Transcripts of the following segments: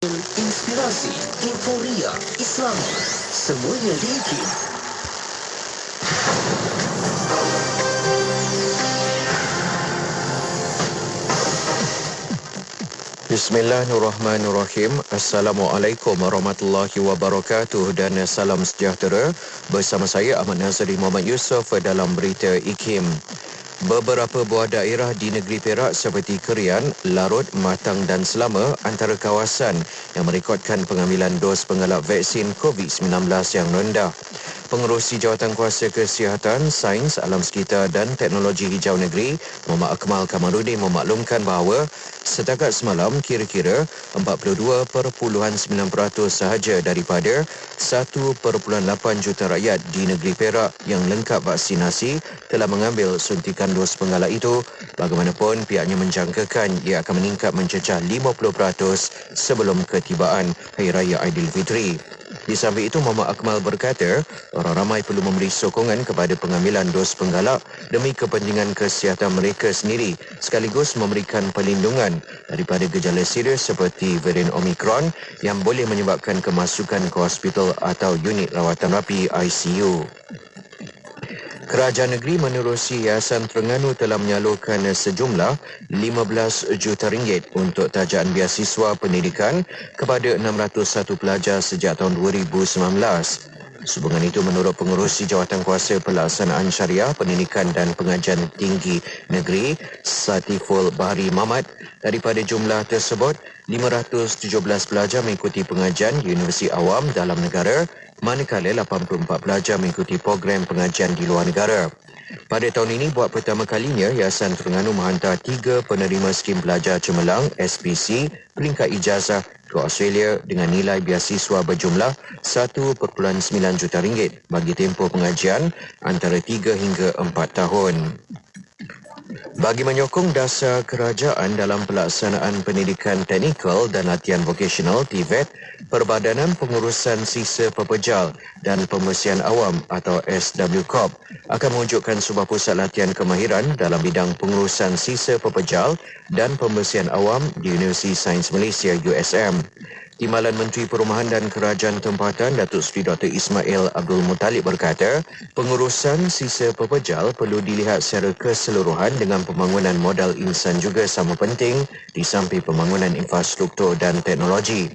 Inspirasi, euforia, Islami, semuanya di IKIM. Bismillahirrahmanirrahim. Assalamualaikum warahmatullahi wabarakatuh dan salam sejahtera. Bersama saya Ahmad Nazari Muhammad Yusof dalam berita IKIM. Beberapa buah daerah di negeri Perak seperti Kerian, Larut, Matang dan Selama antara kawasan yang merekodkan pengambilan dos penggalak vaksin COVID-19 yang rendah. Pengerusi Jawatankuasa Kesihatan, Sains, Alam Sekitar dan Teknologi Hijau Negeri, Muhammad Akmal Kamarudin memaklumkan bahawa setakat semalam kira-kira 42.9% sahaja daripada 1.8 juta rakyat di negeri Perak yang lengkap vaksinasi telah mengambil suntikan dos penggalak itu. Bagaimanapun, pihaknya menjangkakan ia akan meningkat mencecah 50% sebelum ketibaan Hari Raya Aidilfitri. Di samping itu, Muhammad Akmal berkata, orang ramai perlu memberi sokongan kepada pengambilan dos penggalak demi kepentingan kesihatan mereka sendiri sekaligus memberikan perlindungan daripada gejala serius seperti varian Omicron yang boleh menyebabkan kemasukan ke hospital atau unit rawatan rapi ICU. Kerajaan negeri menerusi Yayasan Terengganu telah menyalurkan sejumlah 15 juta ringgit untuk tajaan biasiswa pendidikan kepada 601 pelajar sejak tahun 2019. Sehubungan itu, menurut Pengerusi Jawatankuasa Pelaksanaan Syariah Pendidikan dan Pengajian Tinggi Negeri, Satiful Bahari Mamat, daripada jumlah tersebut, 517 pelajar mengikuti pengajian di Universiti Awam dalam negara, manakala 84 pelajar mengikuti program pengajian di luar negara. Pada tahun ini, buat pertama kalinya, Yayasan Terengganu menghantar 3 penerima skim pelajar cemerlang SPC peringkat ijazah ke Australia dengan nilai biasiswa berjumlah 1.9 juta ringgit bagi tempoh pengajian antara 3 hingga 4 tahun. Bagi menyokong dasar kerajaan dalam pelaksanaan pendidikan teknikal dan latihan vokasional TVET, Perbadanan Pengurusan Sisa Pepejal dan Pembersihan Awam atau SWCOP akan mewujudkan sebuah pusat latihan kemahiran dalam bidang pengurusan sisa pepejal dan pembersihan awam di Universiti Sains Malaysia USM. Timbalan Menteri Perumahan dan Kerajaan Tempatan Datuk Seri Dr. Ismail Abdul Muttalib berkata, pengurusan sisa pepejal perlu dilihat secara keseluruhan dengan pembangunan modal insan juga sama penting di samping pembangunan infrastruktur dan teknologi.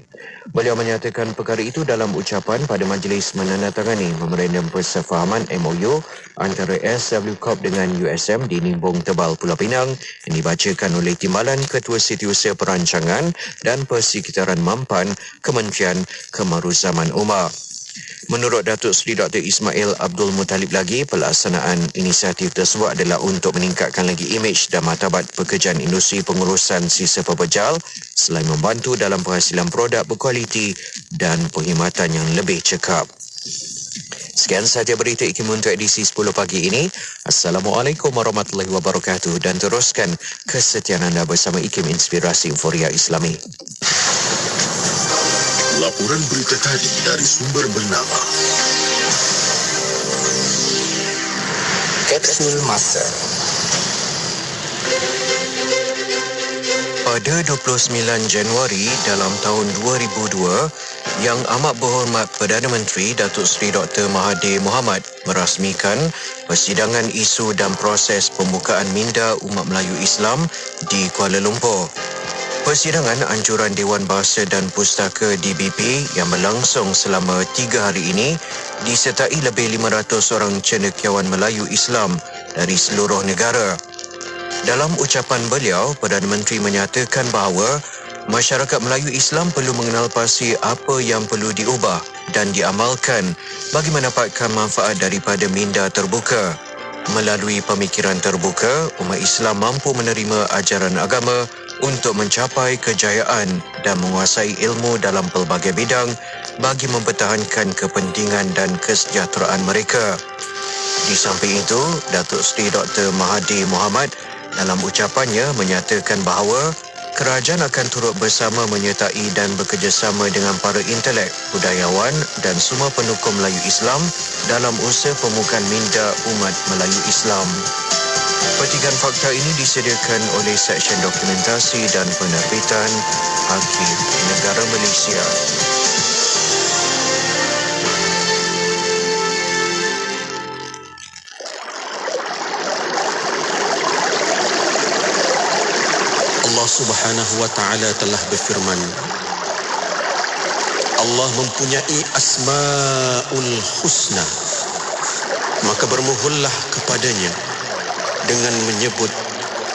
Beliau menyatakan perkara itu dalam ucapan pada majlis menandatangani memorandum persefahaman MOU antara SWCOP dengan USM di Nimbung Tebal, Pulau Pinang yang dibacakan oleh Timbalan Ketua Setiausaha Perancangan dan Persekitaran Mampan Kementerian Kemaruzaman Umar. Menurut Datuk Seri Dr. Ismail Abdul Muttalib lagi, pelaksanaan inisiatif tersebut adalah untuk meningkatkan lagi imej dan martabat pekerjaan industri pengurusan sisa pepejal selain membantu dalam penghasilan produk berkualiti dan perkhidmatan yang lebih cekap. Sekian sahaja berita IKIM untuk edisi 10 pagi ini. Assalamualaikum warahmatullahi wabarakatuh dan teruskan kesetiaan anda bersama IKIM Inspirasi Euforia Islami. Laporan berita tadi dari sumber bernama Kapsul Masa. Pada 29 Januari dalam tahun 2002, Yang Amat Berhormat Perdana Menteri Datuk Seri Dr. Mahathir Mohamad merasmikan persidangan isu dan proses pembukaan minda umat Melayu Islam di Kuala Lumpur. Persidangan anjuran Dewan Bahasa dan Pustaka DBP yang berlangsung selama 3 hari ini disertai lebih 500 orang cendekiawan Melayu Islam dari seluruh negara. Dalam ucapan beliau, Perdana Menteri menyatakan bahawa masyarakat Melayu Islam perlu mengenal pasti apa yang perlu diubah dan diamalkan bagi mendapatkan manfaat daripada minda terbuka. Melalui pemikiran terbuka, umat Islam mampu menerima ajaran agama untuk mencapai kejayaan dan menguasai ilmu dalam pelbagai bidang bagi mempertahankan kepentingan dan kesejahteraan mereka. Di samping itu, Datuk Seri Dr. Mahathir Mohamad dalam ucapannya menyatakan bahawa kerajaan akan turut bersama menyertai dan bekerjasama dengan para intelek, budayawan dan semua pendukung Melayu Islam dalam usaha pembukaan minda umat Melayu Islam. Petikan fakta ini disediakan oleh Seksyen Dokumentasi dan Penerbitan Arkiv Negara Malaysia. Allah Subhanahu wa Ta'ala telah berfirman, Allah mempunyai Asmaul Husna, maka bermohonlah kepadanya dengan menyebut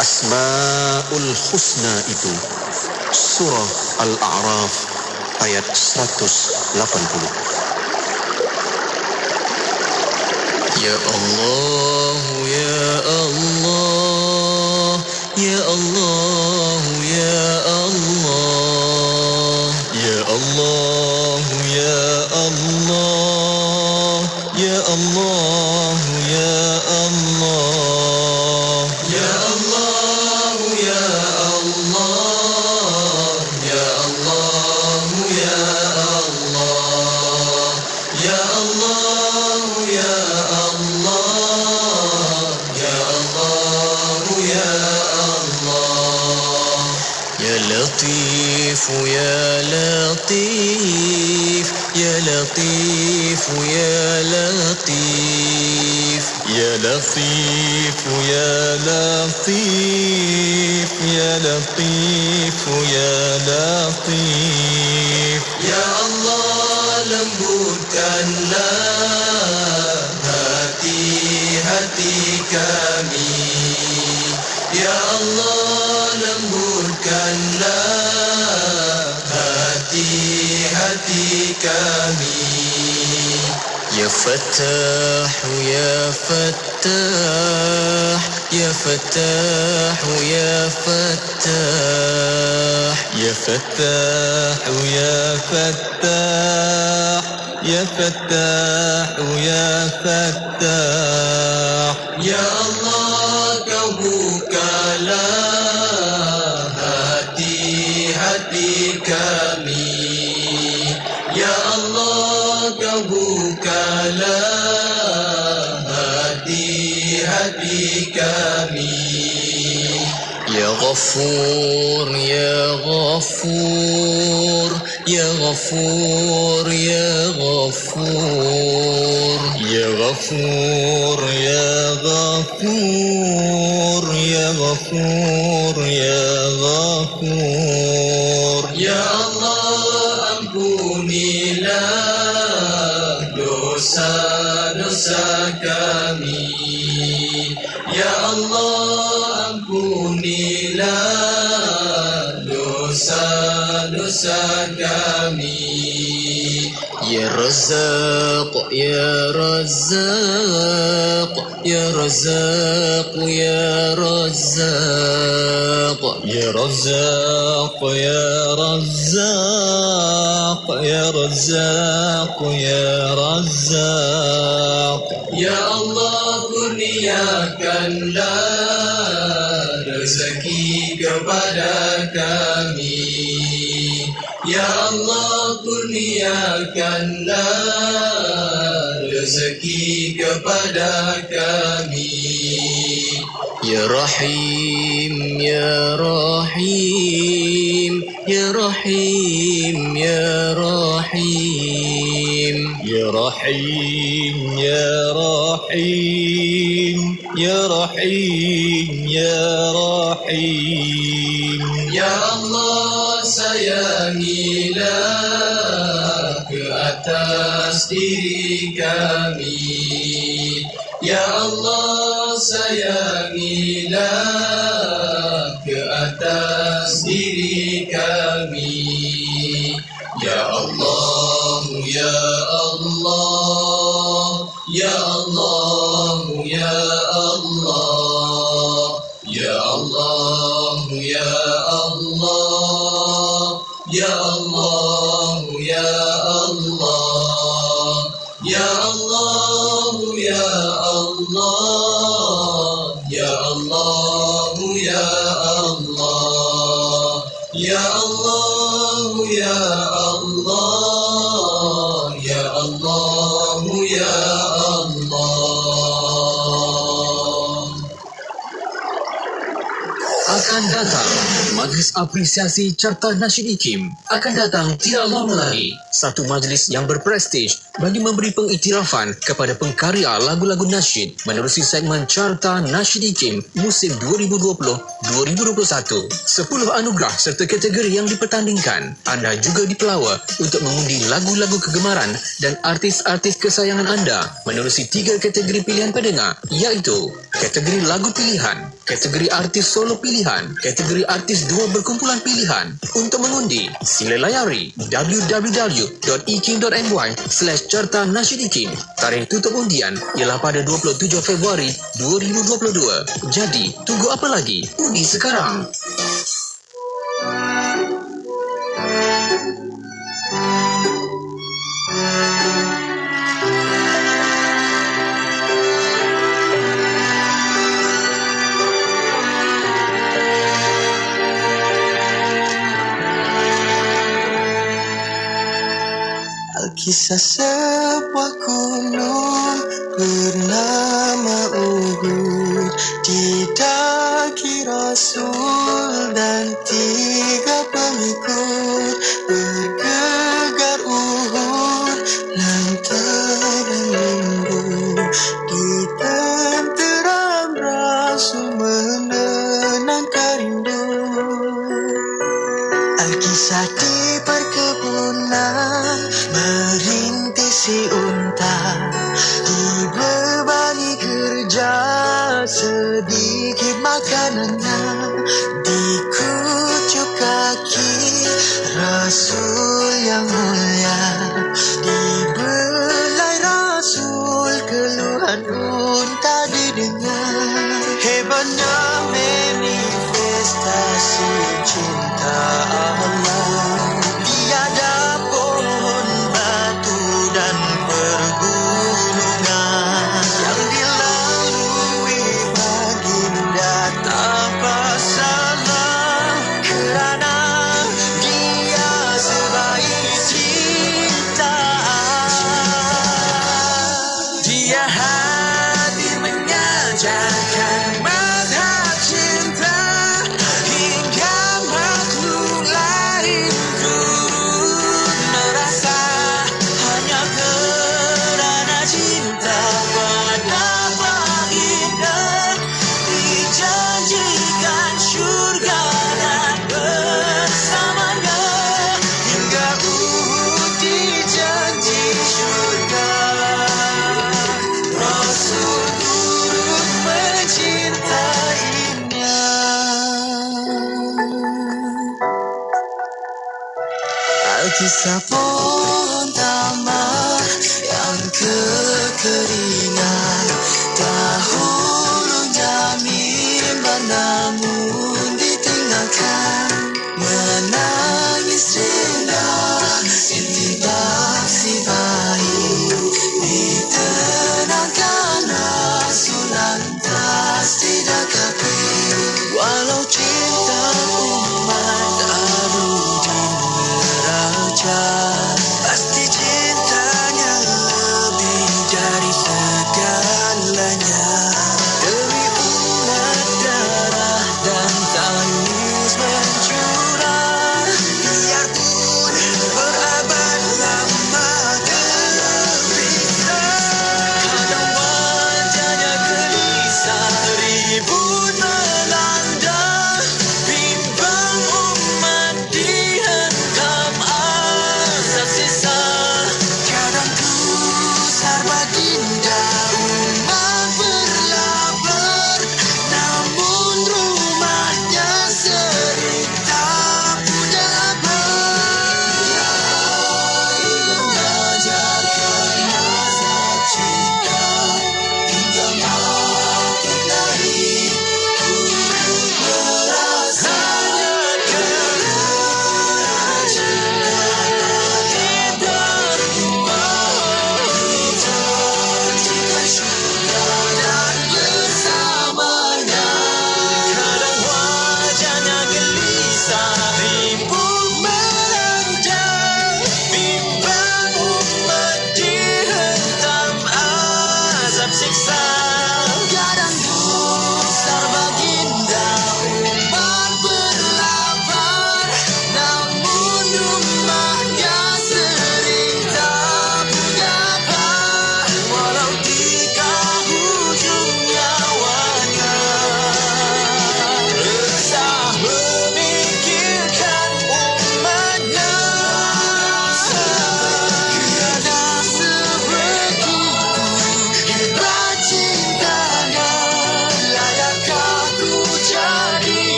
Asmaul Husna itu. Surah Al-A'raf ayat 180. Ya Allah, Ya Allah, Ya Allah, Ya Allah, Ya Allah, Ya Allah, Ya Allah, Ya Allah, Ya Allah, Ya Allah, Ya Allah, Ya Allah, Ya Allah, Ya Allah, Ya Allah, Ya Allah, Ya Latif, Ya Latif, Ya Latif, Ya Latif, Ya Latif, Ya Latif, Ya Latif, Ya Latif. Ya Allah, lembutkanlah hati-hati kami. Ya Allah, lembutkanlah hati-hati kami. Ya Fattah, Ya Fattah, Ya Fattah, Ya Fattah, Ya Fattah, Ya Fattah, Ya Fattah, Ya Fattah. Ya Allah, Kau bukalah hati-hati kami. Ya Allah, Kau bukalah hati-hati kami. Ya Ghafur, Ya Ghafur, Ya Ghafur, Ya Ghafur, Ya Ghafur, Ya Ghafur, Ya Ghafur, Ya Ghafur. Ya Allah, ampunilah dosa-dosa kami. Ya Allah, ampunilah dosa-dosa kami. Ya Razzaq, Ya Razzaq, Ya Razzaq, Ya Razzaq, Ya Razzaq, Ya Razzaq, Ya Razzaq, Ya Razzaq. Ya Allah, kurniakanlah rezeki kepada kami. Ya Allah, kurniakanlah rezeki kepada kami. Ya Rahim, Ya Rahim, Ya Rahim, Ya Rahim, Ya Rahim, Ya Rahim, Ya Rahim, Ya Rahim. Ya Allah, sayangilah ke atas diri kami. Ya Allah, sayangilah ke atas diri kami. Ya Allah, Ya Allah, Ya Allah, Ya Allah, Ya Allah, Ya Allah, Ya Allah, Ya Allah, Ya Allah, Ya Allah, Ya Allah, Ya Allah, Ya Allah, Ya Allah, Ya Allah, Ya Allah. datang Majlis Apresiasi Carta Nasyid IKIM akan datang tidak lama lagi. Satu majlis yang berprestij bagi memberi pengiktirafan kepada pengkarya lagu-lagu nasyid menerusi segmen Carta Nasyid IKIM musim 2020-2021. 10 anugerah serta kategori yang dipertandingkan. Anda juga dipelawa untuk mengundi lagu-lagu kegemaran dan artis-artis kesayangan anda menerusi 3 kategori pilihan pendengar, iaitu kategori lagu pilihan, kategori artis solo pilihan, kategori artis dua berkumpulan pilihan. Untuk mengundi, sila layari www.ikim.my/Carta Nasyid IKIM. Tarikh tutup undian ialah pada 27 Februari 2022. Jadi, tunggu apa lagi? Undi sekarang. Kisah sebuah gunung bernama Uhud, didaki Rasul dan 3 pengikut. Bergegar Uhud, lantai dan lembut, ditenteram Rasul menenangkan rindu. Alkisah di perkebunan merintisi unta, dibebani kerja sedikit makanannya, dikucuk kaki Rasul yang mulia, dibelai Rasul keluhan unta didengar. Hebatnya manifestasi cinta Allah, tiada pohon batu dan pergunungan yang dilalui baginda tanpa salah, kerana dia sebaik cinta. Dia hadir mengajarkan mazhab cinta hingga makhluk lain turut merasa, hanya kerana cinta pada baginda dijanjikan syurga dan bersamanya, hingga Uhud dijanji syurga. Rasul turut mencintainya. Alkisah pohon tamak yang kekeringan, dahulunya mimbar namun ditinggalkan, menangis rendah intibasi baik, ditenangkan Rasul lantas tidak kafir. Walau cinta umat darudin neraca,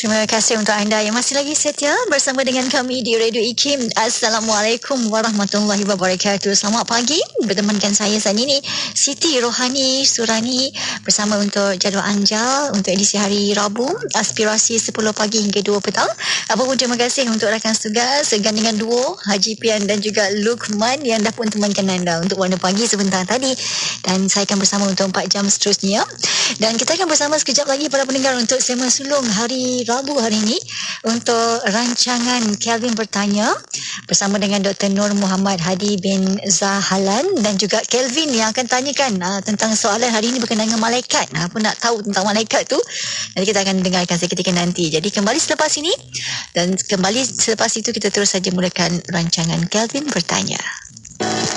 Terima kasih untuk anda yang masih lagi setia bersama dengan kami di Radio IKIM. Assalamualaikum warahmatullahi wabarakatuh. Selamat pagi. Bertemankan saya saat ini Siti Rohani Surani bersama untuk jadual Anjal untuk edisi hari Rabu, Aspirasi 10 pagi hingga 2 petang. Apapun terima kasih untuk rakan tugas gandingan duo Haji Pian dan juga Lukman yang dah pun temankan anda untuk warna pagi sebentar tadi. Dan saya akan bersama untuk 4 jam seterusnya. Dan kita akan bersama sekejap lagi para pendengar untuk sema sulung hari Rabu hari ini untuk rancangan Kelvin Bertanya bersama dengan Dr. Nur Muhammad Hadi bin Zahalan dan juga Kelvin yang akan tanyakan tentang soalan hari ini berkenaan dengan malaikat. Apa nak tahu tentang malaikat tu? Nanti kita akan dengarkan seketika nanti. Jadi kembali selepas ini dan kembali selepas itu kita terus saja mulakan rancangan Kelvin Bertanya.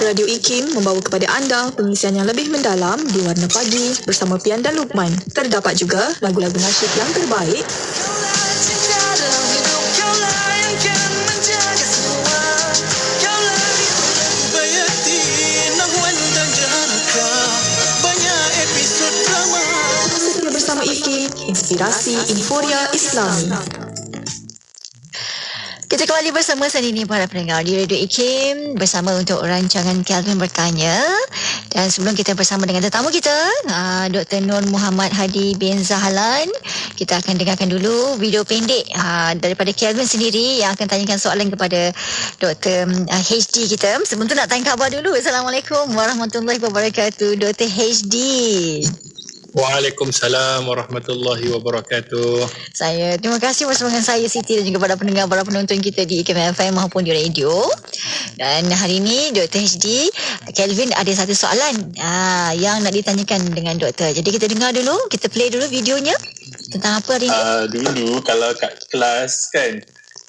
Radio IKIM membawa kepada anda pengisian yang lebih mendalam di Warna Pagi bersama Pian dan Lukman. Terdapat juga lagu-lagu nasyid yang terbaik, Kaulah cinta dalam hidup, kaulah yang akan menjaga semua. Kaulah bayati nahwan dan janaka. Banyak episod drama. setia bersama IKIM, inspirasi Inforia Islami. Kita kembali bersama saat ini para pendengar di Radio IKIM bersama untuk rancangan Kelvin Bertanya. Dan sebelum kita bersama dengan tetamu kita, Dr. Nur Muhammad Hadi bin Zahalan, kita akan dengarkan dulu video pendek daripada Kelvin sendiri yang akan tanyakan soalan kepada Dr. HD kita. Sebelum tu nak tanya khabar dulu. Assalamualaikum warahmatullahi wabarakatuh, Dr. HD. Waalaikumsalam warahmatullahi wabarakatuh. Terima kasih bersama dengan saya Siti dan juga para pendengar, para penonton kita di IKIM FM maupun di radio. Dan hari ini Dr. HD, Kelvin ada satu soalan yang nak ditanyakan dengan doktor. Jadi kita dengar dulu, kita play dulu videonya. Tentang apa hari ini? Dulu kalau kat kelas kan,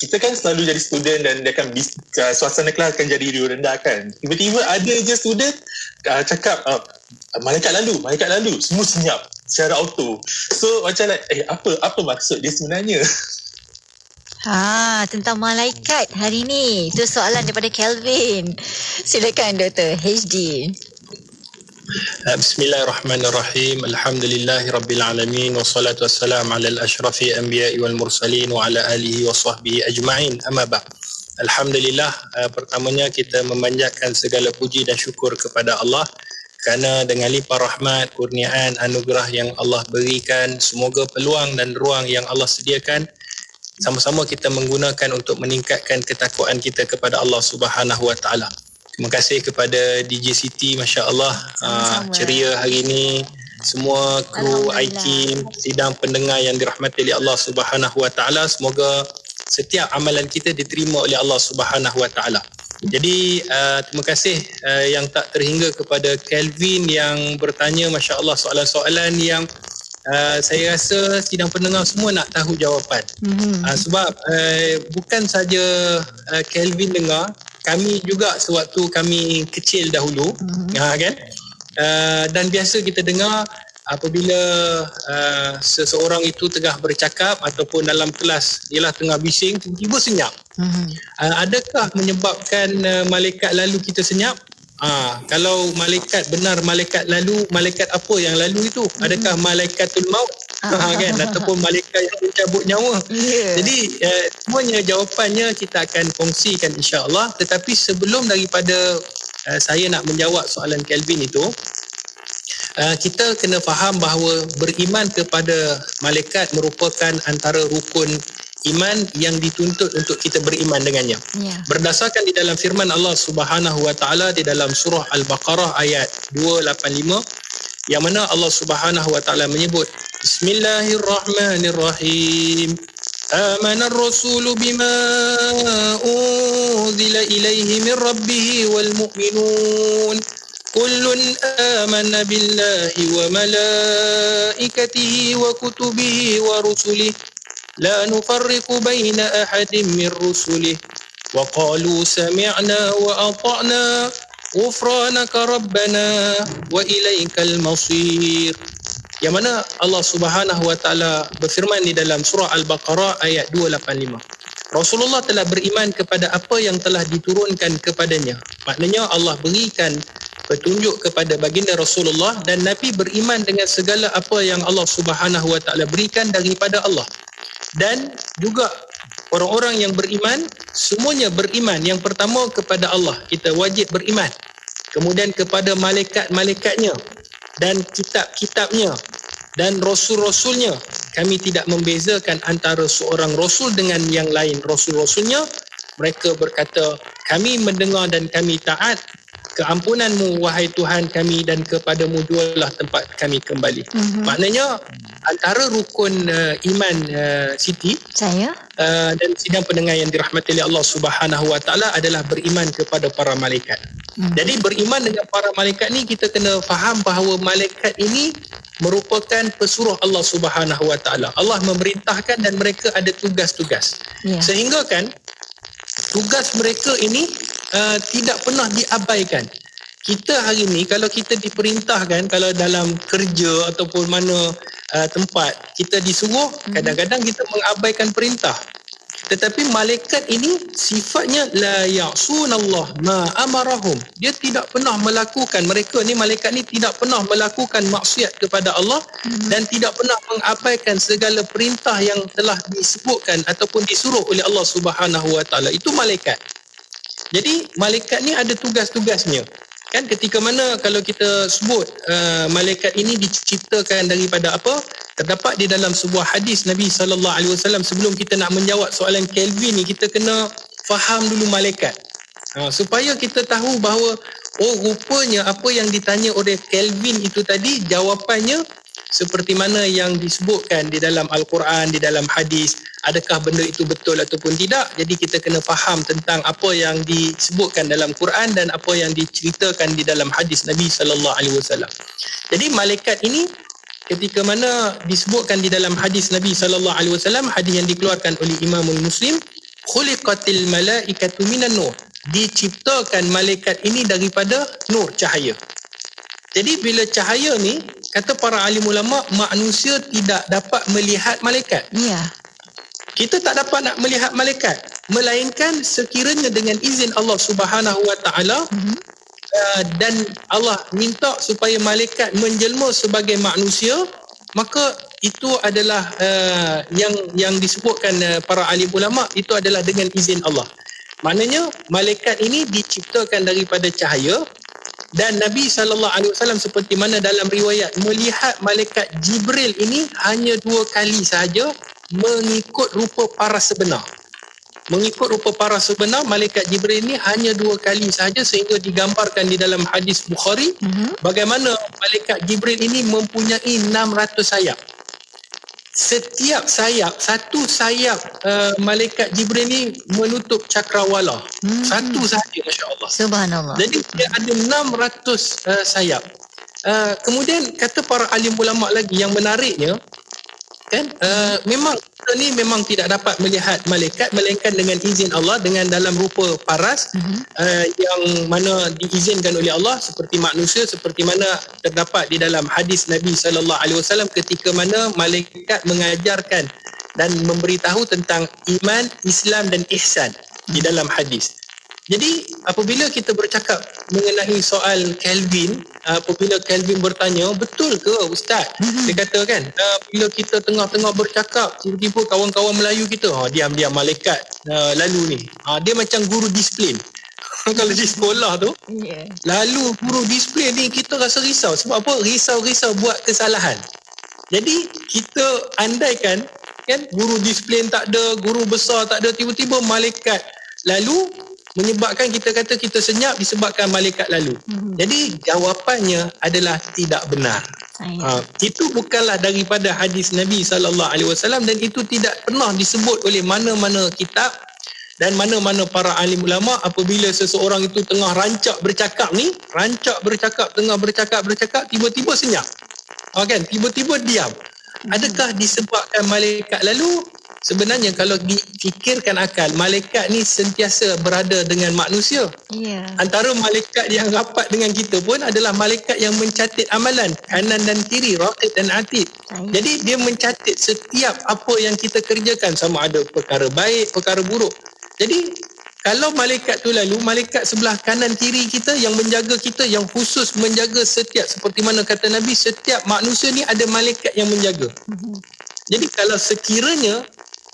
kita kan selalu jadi student dan dia akan suasana kelas akan jadi rendah kan. Tiba-tiba ada je student cakap malaikat lalu, semua senyap secara auto. So macam like apa maksud dia sebenarnya? Tentang malaikat hari ni. Itu soalan daripada Kelvin. Silakan Dr. HD. Bismillahirrahmanirrahim. Alhamdulillahi rabbil alamin wassalatu wassalam ala al-ashrafi anbiya'i wal mursalin wa ala alihi wa sahbihi ajma'in. Amma ba'd. Alhamdulillah, pertamanya kita memanjatkan segala puji dan syukur kepada Allah kerana dengan limpah rahmat, kurniaan, anugerah yang Allah berikan, semoga peluang dan ruang yang Allah sediakan sama-sama kita menggunakan untuk meningkatkan ketakwaan kita kepada Allah Subhanahu Wa Taala. Terima kasih kepada DJ Siti, masya-Allah, ceria hari ini. Semua kru IKIM, sidang pendengar yang dirahmati oleh Allah Subhanahu Wa Taala, semoga setiap amalan kita diterima oleh Allah Subhanahu Wa Taala. Jadi terima kasih yang tak terhingga kepada Kelvin yang bertanya, masya-Allah, soalan-soalan yang saya rasa sidang pendengar semua nak tahu jawapan. Sebab bukan saja Kelvin dengar, kami juga sewaktu kami kecil dahulu, kan? Dan biasa kita dengar apabila seseorang itu tengah bercakap ataupun dalam kelas ialah tengah bising, tiba-tiba senyap. Adakah menyebabkan malaikat lalu kita senyap? Kalau malaikat benar malaikat lalu, malaikat apa yang lalu itu? Adakah malaikatul maut? Kan, ataupun malaikat yang mencabut nyawa. Jadi semuanya jawapannya kita akan kongsikan insya-Allah. Tetapi sebelum daripada saya nak menjawab soalan Kelvin itu, kita kena faham bahawa beriman kepada malaikat merupakan antara rukun iman yang dituntut untuk kita beriman dengannya. Berdasarkan di dalam firman Allah Subhanahu Wa Taala di dalam surah Al-Baqarah ayat 285, yang mana Allah Subhanahu Wa Taala menyebut, Bismillahirrahmanirrahim. Amana ar-rasulu bima unzila ilaihi min rabbih wal mu'minun. Kullun amana billahi wa malaikatihi wa kutubihi wa rusulihi. La nufarriqu baina ahadin min rusulihi. Wa qalu sami'na wa ata'na. Ghufranaka rabbana wa ilaikal masir. Yang mana Allah Subhanahu Wa Taala berfirman di dalam surah Al-Baqarah ayat 285. Rasulullah telah beriman kepada apa yang telah diturunkan kepadanya. Maknanya Allah berikan petunjuk kepada baginda Rasulullah dan Nabi beriman dengan segala apa yang Allah Subhanahu Wa Taala berikan daripada Allah. dan juga orang-orang yang beriman semuanya beriman. Yang pertama kepada Allah, kita wajib beriman. Kemudian kepada malaikat-malaikatnya dan kitab-kitabnya dan rasul-rasulnya. Kami tidak membezakan antara seorang rasul dengan yang lain. Rasul-rasulnya mereka berkata, kami mendengar dan kami taat. Keampunanmu wahai Tuhan kami, dan kepadamu jualah tempat kami kembali. Maknanya antara rukun iman Siti Saya? dan sidang pendengar yang dirahmati oleh Allah Subhanahu Wa Taala adalah beriman kepada para malaikat. Jadi beriman dengan para malaikat ni, kita kena faham bahawa malaikat ini merupakan pesuruh Allah Subhanahu Wa Taala. Allah memerintahkan dan mereka ada tugas-tugas. Sehingga kan tugas mereka ini tidak pernah diabaikan. Kita hari ni kalau kita diperintahkan, kalau dalam kerja ataupun mana tempat kita disuruh, kadang-kadang kita mengabaikan perintah. Tetapi malaikat ini sifatnya la ya'sunallah ma amarahum. Dia tidak pernah melakukan, mereka ni malaikat ni tidak pernah melakukan maksiat kepada Allah dan tidak pernah mengabaikan segala perintah yang telah disebutkan ataupun disuruh oleh Allah Subhanahu Wa Taala. Itu malaikat. Jadi malaikat ni ada tugas-tugasnya. Kan ketika mana kalau kita sebut malaikat ini diciptakan daripada apa? Terdapat di dalam sebuah hadis Nabi SAW. Sebelum kita nak menjawab soalan Kelvin ni, kita kena faham dulu malaikat. Supaya kita tahu bahawa rupanya apa yang ditanya oleh Kelvin itu tadi, jawapannya seperti mana yang disebutkan di dalam Al-Quran, di dalam hadis. Adakah benda itu betul ataupun tidak? Jadi kita kena faham tentang apa yang disebutkan dalam Quran dan apa yang diceritakan di dalam hadis Nabi SAW. Jadi malaikat ini ketika mana disebutkan di dalam hadis Nabi SAW, hadis yang dikeluarkan oleh Imamul Muslim, khuliqatil malaikatu minan nur, diciptakan malaikat ini daripada nur, cahaya. Jadi bila cahaya ni, kata para alim ulama, manusia tidak dapat melihat malaikat. Kita tak dapat nak melihat malaikat, melainkan sekiranya dengan izin Allah Subhanahu Wa Taala, dan Allah minta supaya malaikat menjelma sebagai manusia, maka itu adalah yang disebutkan para alim ulama, itu adalah dengan izin Allah. Maknanya malaikat ini diciptakan daripada cahaya, dan Nabi SAW seperti mana dalam riwayat, melihat malaikat Jibril ini hanya 2 kali sahaja mengikut rupa paras sebenar. Mengikut rupa paras sebenar, malaikat Jibril ini hanya 2 kali sahaja, sehingga digambarkan di dalam hadis Bukhari bagaimana malaikat Jibril ini mempunyai 600 sayap. Setiap sayap, satu sayap malaikat Jibril ini menutup cakrawala. Satu sahaja, Masya Allah. Subhanallah. Jadi dia ada 600 sayap. Kemudian kata para alim ulama lagi yang menariknya, kan, memang kita ni memang tidak dapat melihat malaikat melainkan dengan izin Allah, dengan dalam rupa paras yang mana diizinkan oleh Allah, seperti manusia, seperti mana terdapat di dalam hadis Nabi SAW ketika mana malaikat mengajarkan dan memberitahu tentang iman, Islam dan ihsan di dalam hadis. Jadi apabila kita bercakap mengenai soal Kelvin, apabila Kelvin bertanya, betul ke Ustaz? Dia kata kan, bila kita tengah-tengah bercakap, tiba-tiba kawan-kawan Melayu kita, diam-diam malaikat lalu ni. Dia macam guru disiplin. Kalau di sekolah tu, lalu guru disiplin ni kita rasa risau. Sebab apa? Risau-risau buat kesalahan. Jadi kita andaikan, kan, guru disiplin tak ada, guru besar tak ada, tiba-tiba malaikat lalu menyebabkan kita kata kita senyap disebabkan malaikat lalu. Jadi jawapannya adalah tidak benar. Itu bukanlah daripada hadis Nabi SAW, dan itu tidak pernah disebut oleh mana-mana kitab dan mana-mana para alim ulama. Apabila seseorang itu tengah rancak bercakap ni, tengah bercakap, tiba-tiba senyap. Kan, tiba-tiba diam. Adakah disebabkan malaikat lalu? Sebenarnya kalau difikirkan akal, malaikat ni sentiasa berada dengan manusia. Antara malaikat yang rapat dengan kita pun adalah malaikat yang mencatat amalan kanan dan kiri, raqib dan atid. Jadi dia mencatat setiap apa yang kita kerjakan, sama ada perkara baik, perkara buruk. Jadi kalau malaikat tu lalu, malaikat sebelah kanan kiri kita yang menjaga kita, yang khusus menjaga setiap, seperti mana kata Nabi, setiap manusia ni ada malaikat yang menjaga. Jadi kalau sekiranya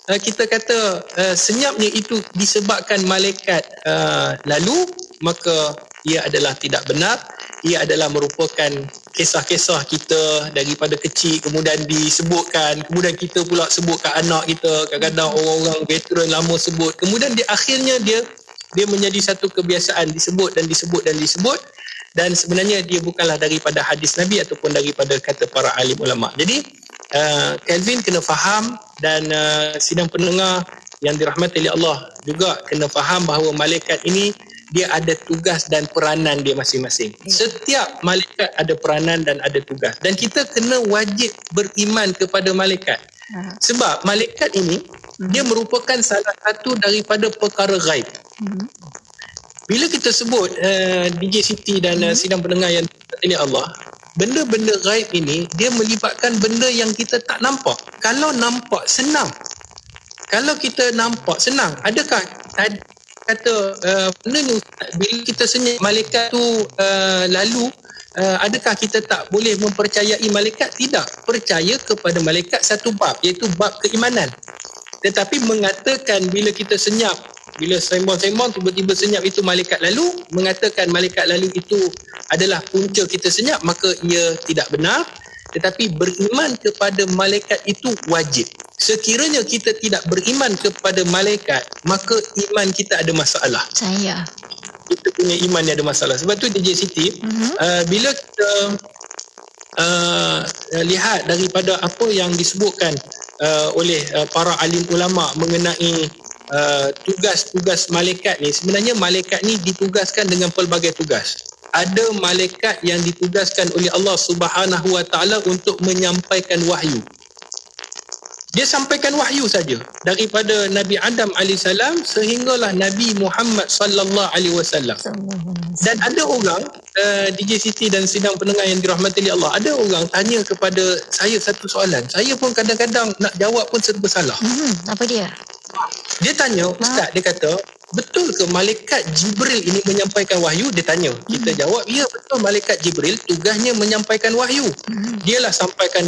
kita kata senyapnya itu disebabkan malaikat lalu, maka ia adalah tidak benar. Ia adalah merupakan kisah-kisah kita daripada kecil, kemudian disebutkan, kemudian kita pula sebut kat anak kita, kadang-kadang orang-orang veteran lama sebut, kemudian di akhirnya dia menjadi satu kebiasaan, disebut dan sebenarnya dia bukanlah daripada hadis Nabi ataupun daripada kata para alim ulama. Jadi Kelvin kena faham, dan sidang pendengar yang dirahmati oleh Allah juga kena faham bahawa malaikat ini dia ada tugas dan peranan dia masing-masing. Setiap malaikat ada peranan dan ada tugas, dan kita kena wajib beriman kepada malaikat. Sebab malaikat ini dia merupakan salah satu daripada perkara ghaib. Bila kita sebut DJ Siti dan sidang pendengar yang ini Allah, benda-benda ghaib ini dia melibatkan benda yang kita tak nampak. Kalau nampak senang. Kalau kita nampak senang. Adakah kata benda ni bila kita senyap malaikat tu lalu, adakah kita tak boleh mempercayai malaikat? Tidak. Percaya kepada malaikat satu bab, iaitu bab keimanan. Tetapi mengatakan bila kita senyap, bila sembang-sembang tiba-tiba senyap itu malaikat lalu, mengatakan malaikat lalu itu adalah punca kita senyap, maka ia tidak benar. Tetapi beriman kepada malaikat itu wajib. Sekiranya kita tidak beriman kepada malaikat, maka iman kita ada masalah. Kita punya iman ni ada masalah. Sebab tu DJ Siti, bila kita lihat daripada apa yang disebutkan oleh para alim ulama mengenai tugas-tugas malaikat ni, sebenarnya malaikat ni ditugaskan dengan pelbagai tugas. Ada malaikat yang ditugaskan oleh Allah Subhanahu Wa Taala untuk menyampaikan wahyu. Dia sampaikan wahyu saja daripada Nabi Adam alaihissalam sehinggalah Nabi Muhammad sallallahu alaihi wasallam. Dan ada orang DJ Siti dan sidang pendengar yang dirahmati Allah, ada orang tanya kepada saya satu soalan. Saya pun kadang-kadang nak jawab pun serba salah. Apa dia? Dia tanya, Ustaz, dia kata, betul ke malaikat Jibril ini menyampaikan wahyu? Dia tanya. Kita jawab, ya betul, malaikat Jibril tugasnya menyampaikan wahyu. Dialah sampaikan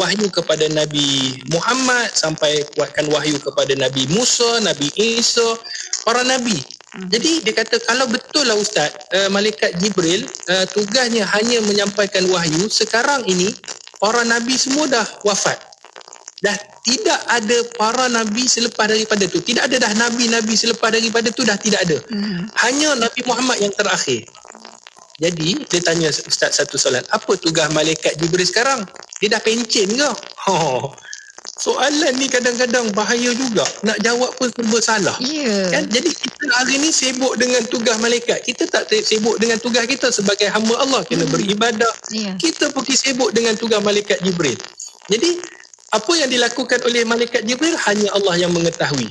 wahyu kepada Nabi Muhammad, sampaikan wahyu kepada Nabi Musa, Nabi Isa, para Nabi. Jadi dia kata, kalau betul lah Ustaz, malaikat Jibril tugasnya hanya menyampaikan wahyu, sekarang ini para Nabi semua dah wafat. Dah tidak ada para Nabi selepas daripada tu. Tidak ada dah Nabi-Nabi selepas daripada tu, dah tidak ada. Hanya Nabi Muhammad yang terakhir. Jadi dia tanya Ustaz satu soalan, apa tugas malaikat Jibril sekarang? Dia dah pencen ke? Soalan ni kadang-kadang bahaya juga. Nak jawab pun serba salah. Kan? Jadi kita hari ni sibuk dengan tugas malaikat. Kita tak sibuk dengan tugas kita sebagai hamba Allah. Kena beribadah. Kita pergi sibuk dengan tugas malaikat Jibril. Jadi apa yang dilakukan oleh malaikat Jibril hanya Allah yang mengetahui.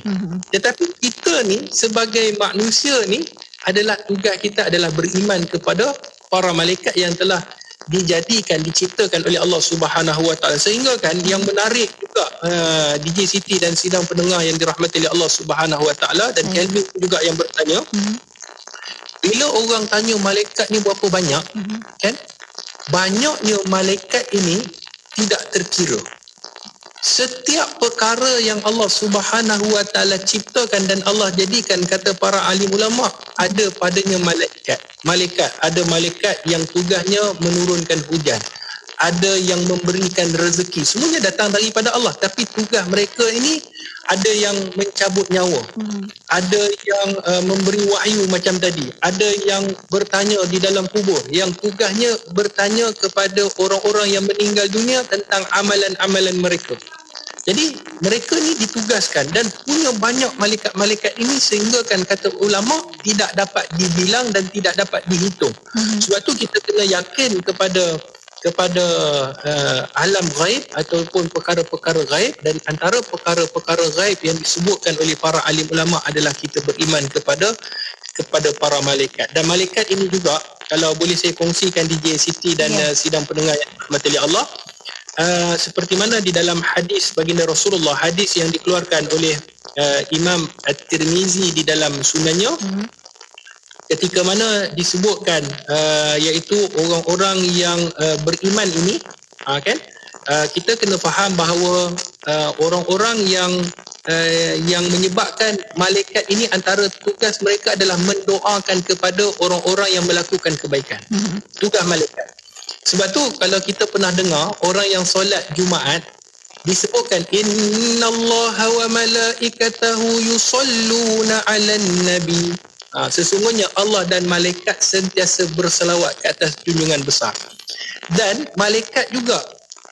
Tetapi kita ni sebagai manusia ni adalah tugas kita adalah beriman kepada para malaikat yang telah dijadikan, diciptakan oleh Allah Subhanahu Wa Taala. Sehingga kan yang menarik juga DJ Siti dan sidang pendengar yang dirahmati oleh Allah Subhanahu Wa Taala, dan Kelvin juga yang bertanya, bila orang tanya malaikat ni berapa banyak, kan? Banyaknya malaikat ini tidak terkira. Setiap perkara yang Allah Subhanahu Wa Taala ciptakan dan Allah jadikan, kata para alim ulama, ada padanya malaikat. Ada malaikat yang tugasnya menurunkan hujan. Ada yang memberikan rezeki. Semuanya datang daripada Allah. Tapi tugas mereka ini, ada yang mencabut nyawa. Ada yang memberi wahyu macam tadi. Ada yang bertanya di dalam kubur. Yang tugasnya bertanya kepada orang-orang yang meninggal dunia tentang amalan-amalan mereka. Jadi mereka ni ditugaskan dan punya banyak malaikat-malaikat ini sehingga kan kata ulama tidak dapat dibilang dan tidak dapat dihitung. Sebab tu kita kena yakin kepada alam ghaib ataupun perkara-perkara ghaib, dan antara perkara-perkara ghaib yang disebutkan oleh para alim ulama adalah kita beriman kepada para malaikat. Dan malaikat ini juga, kalau boleh saya kongsikan DJ Siti dan sidang pendengar yang dirahmati oleh Allah, seperti mana di dalam hadis baginda Rasulullah, hadis yang dikeluarkan oleh Imam At-Tirmizi di dalam sunannya, ketika mana disebutkan iaitu orang-orang yang beriman ini, kan, kita kena faham bahawa orang-orang yang yang menyebabkan malaikat ini antara tugas mereka adalah mendoakan kepada orang-orang yang melakukan kebaikan. Tugas malaikat. Sebab tu kalau kita pernah dengar orang yang solat Jumaat disebutkan innallaha wa malaikatahu yusalluna 'alan nabi. Sesungguhnya Allah dan malaikat sentiasa berselawat ke atas junjungan besar. Dan malaikat juga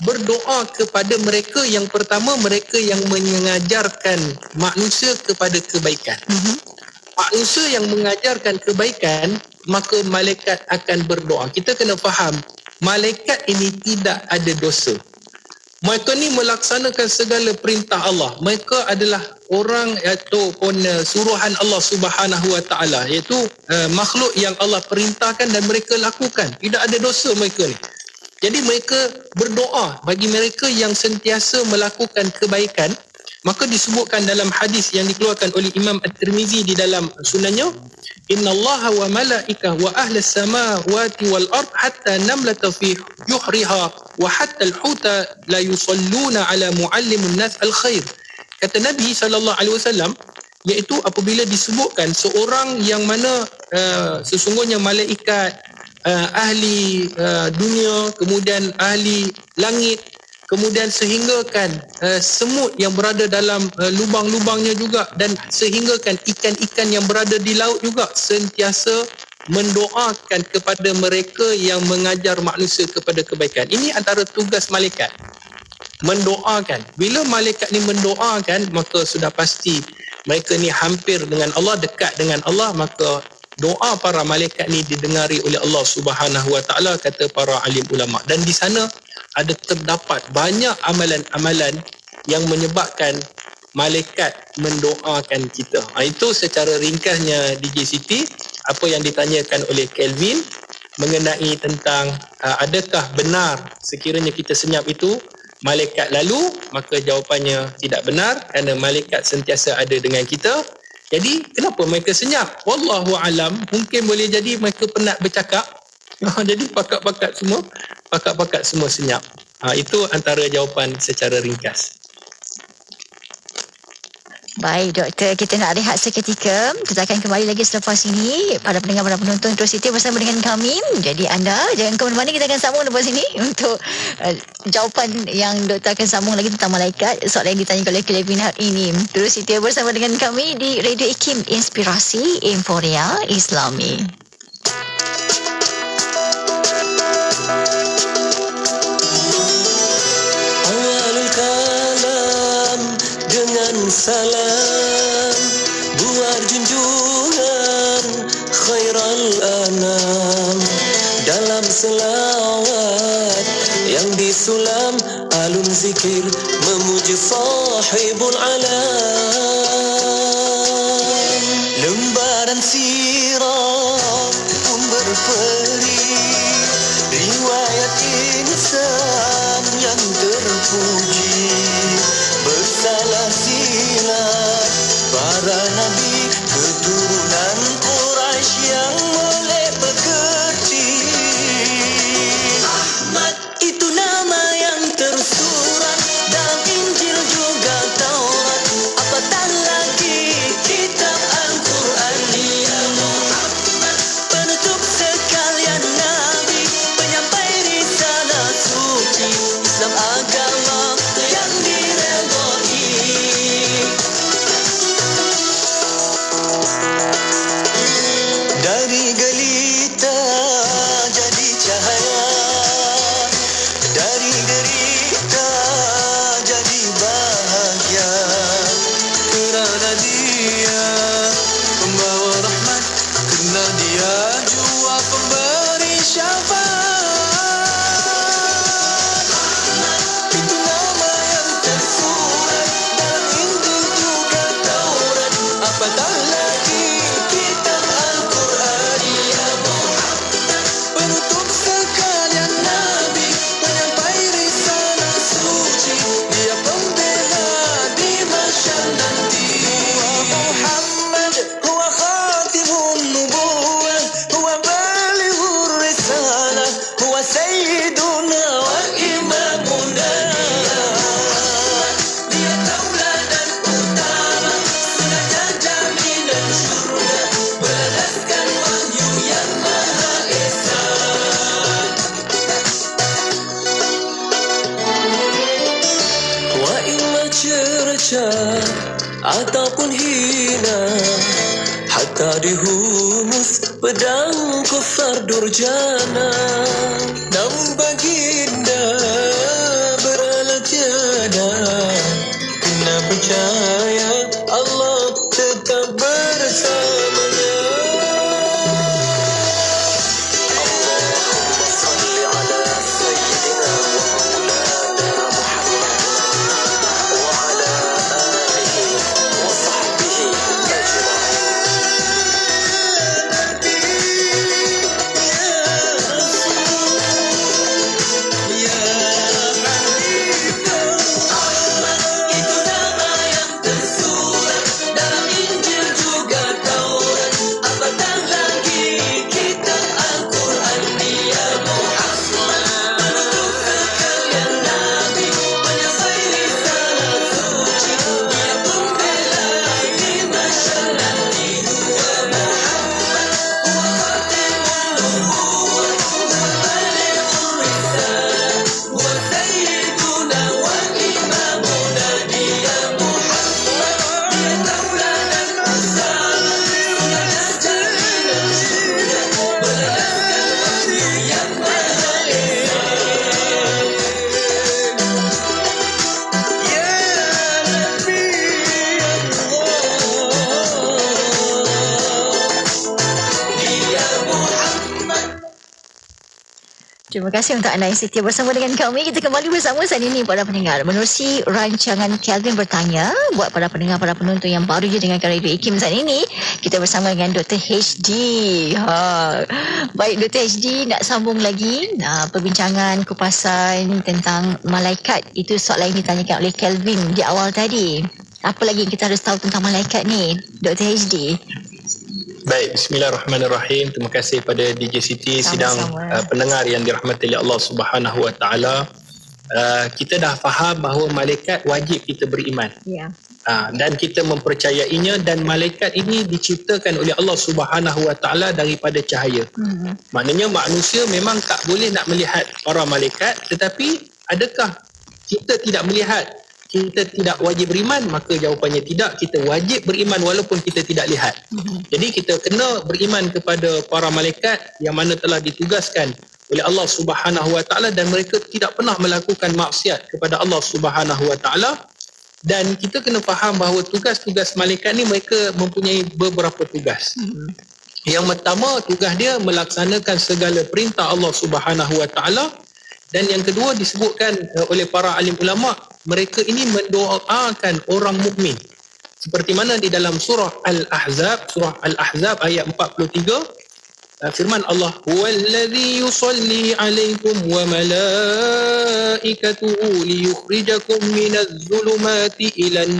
berdoa kepada mereka yang pertama, mereka yang mengajarkan manusia kepada kebaikan. Manusia yang mengajarkan kebaikan, maka malaikat akan berdoa. Kita kena faham, malaikat ini tidak ada dosa. Mereka ni melaksanakan segala perintah Allah. Mereka adalah orang ataupun suruhan Allah Subhanahu Wa Taala, iaitu makhluk yang Allah perintahkan dan mereka lakukan. Tidak ada dosa mereka ni. Jadi mereka berdoa bagi mereka yang sentiasa melakukan kebaikan. Maka disebutkan dalam hadis yang dikeluarkan oleh Imam At-Tirmizi di dalam sunannya, innallaha wa malaikah wa ahlas samawati wal ard hatta namlata fi juhriha wa hatta al-huta la yusalluna ala muallimun nas al-khair. Kata Nabi SAW, iaitu apabila disebutkan seorang yang mana sesungguhnya malaikat, ahli dunia, kemudian ahli langit, kemudian sehinggakan semut yang berada dalam lubang-lubangnya juga, dan sehinggakan ikan-ikan yang berada di laut juga sentiasa mendoakan kepada mereka yang mengajar manusia kepada kebaikan. Ini antara tugas malaikat, mendoakan. Bila malaikat ni mendoakan, maka sudah pasti mereka ni hampir dengan Allah, dekat dengan Allah, maka doa para malaikat ni didengari oleh Allah Subhanahu Wa Taala, kata para alim ulama. Dan di sana ada terdapat banyak amalan-amalan yang menyebabkan malaikat mendoakan kita. Itu secara ringkasnya DJ Siti apa yang ditanyakan oleh Kelvin mengenai tentang adakah benar sekiranya kita senyap itu malaikat lalu, maka jawapannya tidak benar, kerana malaikat sentiasa ada dengan kita. Jadi kenapa mereka senyap? Wallahu alam, mungkin boleh jadi mereka penat bercakap. Jadi pakat-pakat semua senyap. Itu antara jawapan secara ringkas. Baik doktor, kita nak rehat seketika. Kita akan kembali lagi selepas ini. Para pendengar, para penonton, terus setia bersama dengan kami. Jadi anda jangan ke mana-mana, kita akan sambung lepas ini untuk jawapan yang doktor akan sambung lagi tentang malaikat, soalan yang ditanya oleh Kelvin hari ini. Terus setia bersama dengan kami di Radio IKIM, Inspirasi Emporia Islami. Salam buat junjungan khairal anam, dalam selawat yang disulam alun zikir memuji sahibul alam. Lembaran sirah pun berperi, riwayat insan yang terpuji, bersalah silat para nabi, keturunan Quraisy yang mulai bekerti. Ahmad itu nama yang tersurat dalam Injil juga Taurat, apatah lagi dahsyat ataupun hina, hatta dihunus pedang kufar durjana. Namun baginda beralat tiada, kena percaya Allah tetap bersamanya. Allahumma salli ala sayyidina wa maulana Muhammad wa ala alihi wa sahbihi Terima kasih untuk anda yang setia bersama dengan kami. Kita kembali bersama saat ini para pendengar. Menerusi rancangan Kelvin Bertanya, buat para pendengar, para penonton yang baru je dengarkan Radio IKIM saat ini, kita bersama dengan Dr. HD. Baik Dr. HD, nak sambung lagi perbincangan kupasan tentang malaikat. Itu soalan yang ditanyakan oleh Kelvin di awal tadi. Apa lagi yang kita harus tahu tentang malaikat ni, Dr. HD? Baik, bismillahirrahmanirrahim. Terima kasih pada DJ Siti, sidang pendengar yang dirahmati oleh Allah Subhanahu Wa Taala. Kita dah faham bahawa malaikat wajib kita beriman. Ya. Dan kita mempercayainya, dan malaikat ini diciptakan oleh Allah Subhanahu Wa Taala daripada cahaya. Maknanya manusia memang tak boleh nak melihat para malaikat, tetapi adakah kita tidak melihat, kita tidak wajib beriman? Maka jawapannya tidak, kita wajib beriman walaupun kita tidak lihat. Jadi kita kena beriman kepada para malaikat yang mana telah ditugaskan oleh Allah Subhanahu Wa Taala, dan mereka tidak pernah melakukan maksiat kepada Allah Subhanahu Wa Taala. Dan kita kena faham bahawa tugas-tugas malaikat ni mereka mempunyai beberapa tugas. Yang pertama, tugas dia melaksanakan segala perintah Allah Subhanahu Wa Taala. Dan yang kedua disebutkan oleh para alim ulama, mereka ini mendoakan orang mukmin. Seperti mana di dalam surah Al-Ahzab ayat 43, firman Allah, "Huwallazi yusalli 'alaikum wa malaikatuhu liyukhrijakum minadh-dhulumati ilan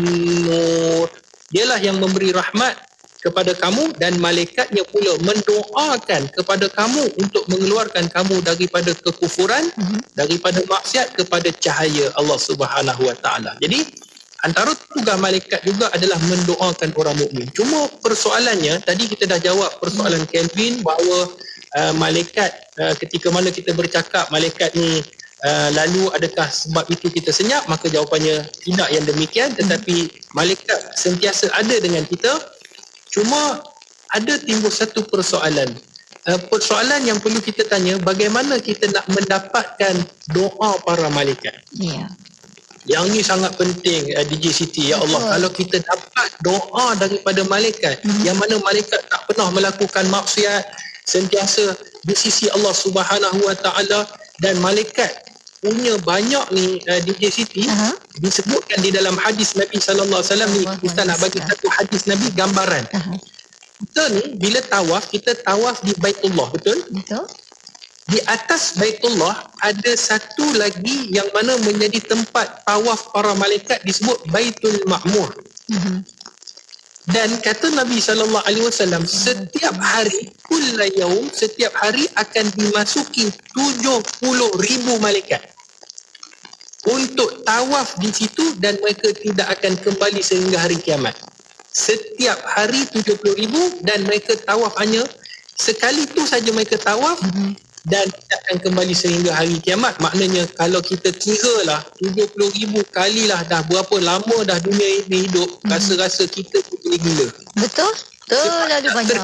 nur." Dialah yang memberi rahmat kepada kamu, dan malaikatnya pula mendoakan kepada kamu untuk mengeluarkan kamu daripada kekufuran, daripada maksiat kepada cahaya Allah Subhanahu Wa Taala. Jadi antara tugas malaikat juga adalah mendoakan orang mukmin. Cuma persoalannya, tadi kita dah jawab persoalan Kelvin bahawa malaikat, ketika mana kita bercakap malaikat ni lalu adakah sebab itu kita senyap, maka jawapannya tidak yang demikian. Tetapi malaikat sentiasa ada dengan kita. Cuma ada timbul satu persoalan. Persoalan yang perlu kita tanya, bagaimana kita nak mendapatkan doa para malaikat? Ya. Yang ni sangat penting, DJ Siti. Ya Allah, kalau kita dapat doa daripada malaikat, yang mana malaikat tak pernah melakukan maksiat, sentiasa di sisi Allah Subhanahu Wa Taala, dan malaikat punya banyak ni, DJ Siti, disebutkan di dalam hadis Nabi sallallahu alaihi wasallam ni. Kita nak bagi satu hadis Nabi gambaran. Kita ni bila tawaf, kita tawaf di Baitullah, betul? Betul. Di atas Baitullah ada satu lagi yang mana menjadi tempat tawaf para malaikat, disebut Baitul Ma'mur. Dan kata Nabi sallallahu alaihi wasallam, setiap hari, kulla yaum, setiap hari akan dimasuki 70,000 malaikat untuk tawaf di situ, dan mereka tidak akan kembali sehingga hari kiamat. Setiap hari 70,000, dan mereka tawaf hanya sekali tu saja mereka tawaf, dan tidak akan kembali sehingga hari kiamat. Maknanya kalau kita kira lah 70,000 kali lah dah berapa lama dah dunia ini hidup, rasa-rasa kita boleh gila. Betul? Terlalu banyak.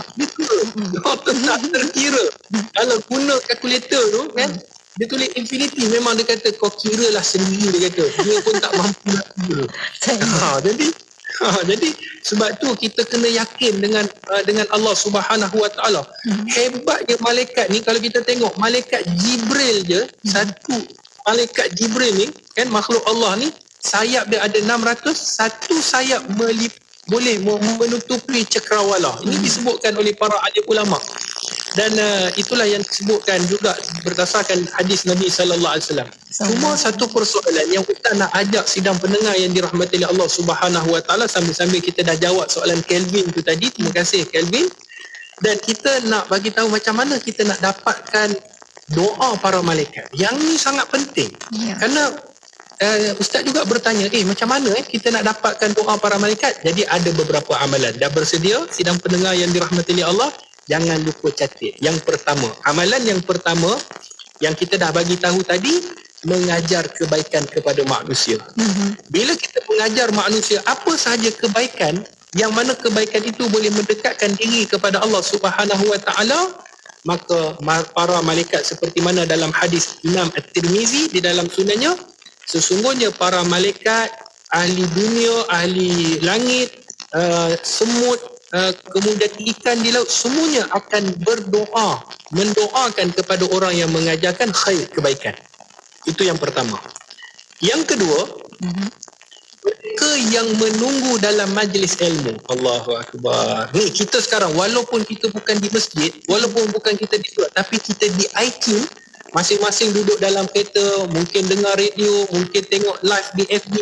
Tak terkira. Kalau guna kalkulator tu kan, dia tulis infinity, memang dia kata kau kira lah sendiri, dia kata. Dia pun tak mampu nak kira. Jadi sebab tu kita kena yakin dengan Allah Subhanahu Wa Taala. Hebatnya malaikat ni, kalau kita tengok malaikat Jibril je, satu malaikat Jibril ni kan, makhluk Allah ni, sayap dia ada 600, satu sayap boleh menutupi cakrawala. Ini disebutkan oleh para alim ulama. Dan itulah yang disebutkan juga berdasarkan hadis Nabi sallallahu alaihi wasallam. Cuma satu persoalan yang kita nak ajak sidang pendengar yang dirahmati oleh Allah Subhanahu Wa Taala, sambil-sambil kita dah jawab soalan Kelvin tu tadi. Terima kasih Kelvin. Dan kita nak bagi tahu macam mana kita nak dapatkan doa para malaikat. Yang ni sangat penting. Kerana Ustaz juga bertanya, macam mana kita nak dapatkan doa para malaikat? Jadi ada beberapa amalan. Dah bersedia sidang pendengar yang dirahmati oleh Allah? Jangan lupa catat. Yang pertama, amalan yang pertama yang kita dah bagi tahu tadi, mengajar kebaikan kepada manusia. Bila kita mengajar manusia apa sahaja kebaikan, yang mana kebaikan itu boleh mendekatkan diri kepada Allah Subhanahu Wa Taala, maka para malaikat seperti mana dalam hadis Imam At-Tirmizi di dalam sunannya, sesungguhnya para malaikat, ahli dunia, ahli langit, semut, kemudian ikan di laut, semuanya akan berdoa, mendoakan kepada orang yang mengajarkan khair, kebaikan. Itu yang pertama. Yang kedua, mereka yang menunggu dalam majlis ilmu. Allahu Akbar. Ni kita sekarang, walaupun kita bukan di masjid, walaupun bukan kita di surat, tapi kita di iTunes, masing-masing duduk dalam kereta, mungkin dengar radio, mungkin tengok live di FB,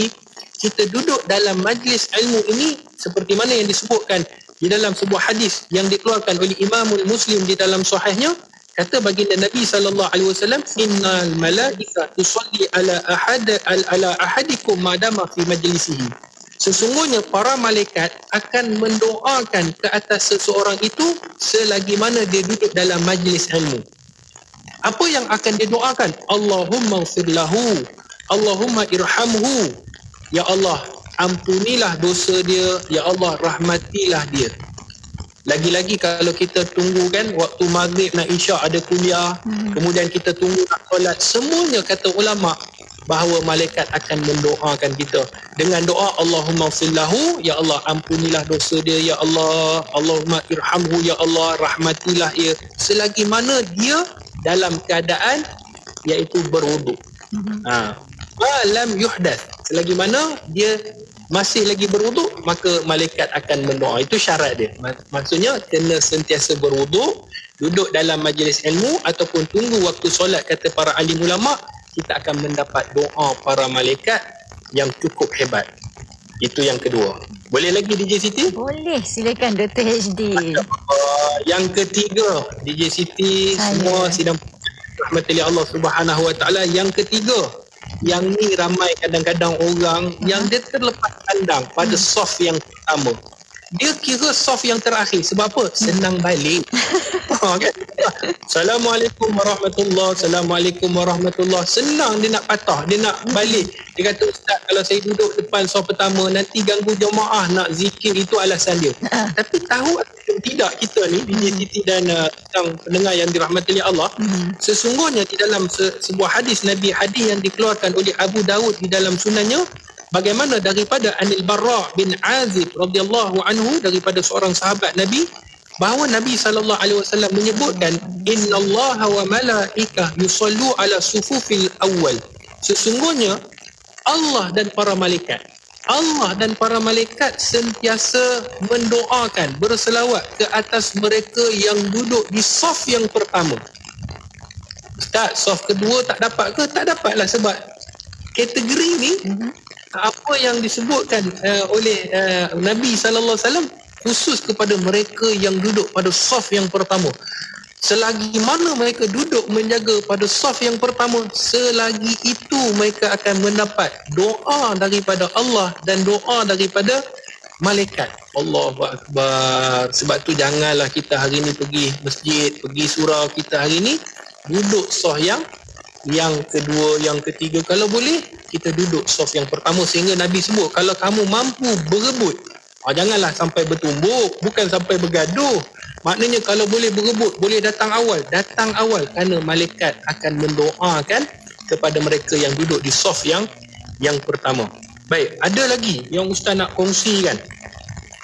kita duduk dalam majlis ilmu ini seperti mana yang disebutkan di dalam sebuah hadis yang dikeluarkan oleh Imamul Muslim di dalam sahihnya, kata baginda Nabi sallallahu alaihi wasallam, innal malaika tusalli ala ahadikum madama fi majlisihi. Sesungguhnya para malaikat akan mendoakan ke atas seseorang itu selagi mana dia duduk dalam majlis ilmu. Apa yang akan didoakan? Allahumma ighfir lahu, Allahumma irhamhu. Ya Allah, ampunilah dosa dia, ya Allah rahmatilah dia. Lagi-lagi kalau kita tunggu kan, waktu maghrib nak isyak ada kuliah, kemudian kita tunggu nak solat, semuanya kata ulama bahawa malaikat akan mendoakan kita dengan doa Allahumma fillahu, ya Allah ampunilah dosa dia, ya Allah, Allahumma irhamhu, ya Allah rahmatilah dia, selagi mana dia dalam keadaan iaitu berwuduk. Lam yuhdath, selagi mana dia masih lagi berwuduk, maka malaikat akan mendoa. Itu syarat dia. Maksudnya kena sentiasa berwuduk, duduk dalam majlis ilmu ataupun tunggu waktu solat, kata para alim ulama, kita akan mendapat doa para malaikat yang cukup hebat. Itu yang kedua. Boleh lagi DJ Siti? Boleh, silakan Dr. HD. Yang ketiga, DJ Siti, semua sidang rahmati Allah Subhanahu Wa Taala. Yang ketiga, yang ni ramai kadang-kadang orang yang dia terlepas pandang pada soft yang pertama. Dia kira soft yang terakhir. Sebab apa? Senang balik. Kan? Assalamualaikum warahmatullahi, Assalamualaikum warahmatullahi. Senang dia nak patah, dia nak balik. Dia kata, Ustaz, kalau saya duduk depan soft pertama, nanti ganggu jemaah nak zikir, itu alasan dia. Tapi tahu atau tidak kita ni, DJ Siti dan pendengar yang dirahmati oleh Allah, sesungguhnya di dalam sebuah hadis Nabi, hadis yang dikeluarkan oleh Abu Dawud di dalam sunannya, bagaimana daripada Anil Barra bin Azib radhiyallahu anhu, daripada seorang sahabat Nabi, bahawa Nabi SAW menyebutkan, innallaha wa malaikah yusallu ala sufufil awal. Sesungguhnya Allah dan para malaikat sentiasa mendoakan, berselawat ke atas mereka yang duduk di saf yang pertama. Ustaz, saf kedua tak dapat ke? Tak dapatlah, sebab kategori ni apa yang disebutkan oleh Nabi SAW khusus kepada mereka yang duduk pada saf yang pertama. Selagi mana mereka duduk menjaga pada saf yang pertama, selagi itu mereka akan mendapat doa daripada Allah dan doa daripada malaikat. Allahu Akbar. Sebab tu janganlah kita hari ni pergi masjid, pergi surau kita hari ni, duduk soft yang kedua, yang ketiga. Kalau boleh kita duduk soft yang pertama, sehingga Nabi sebut kalau kamu mampu berebut, janganlah sampai bertumbuk, bukan sampai bergaduh. Maknanya kalau boleh berebut, boleh datang awal kerana malaikat akan mendoakan kepada mereka yang duduk di soft yang pertama. Baik, ada lagi yang Ustaz nak kongsikan,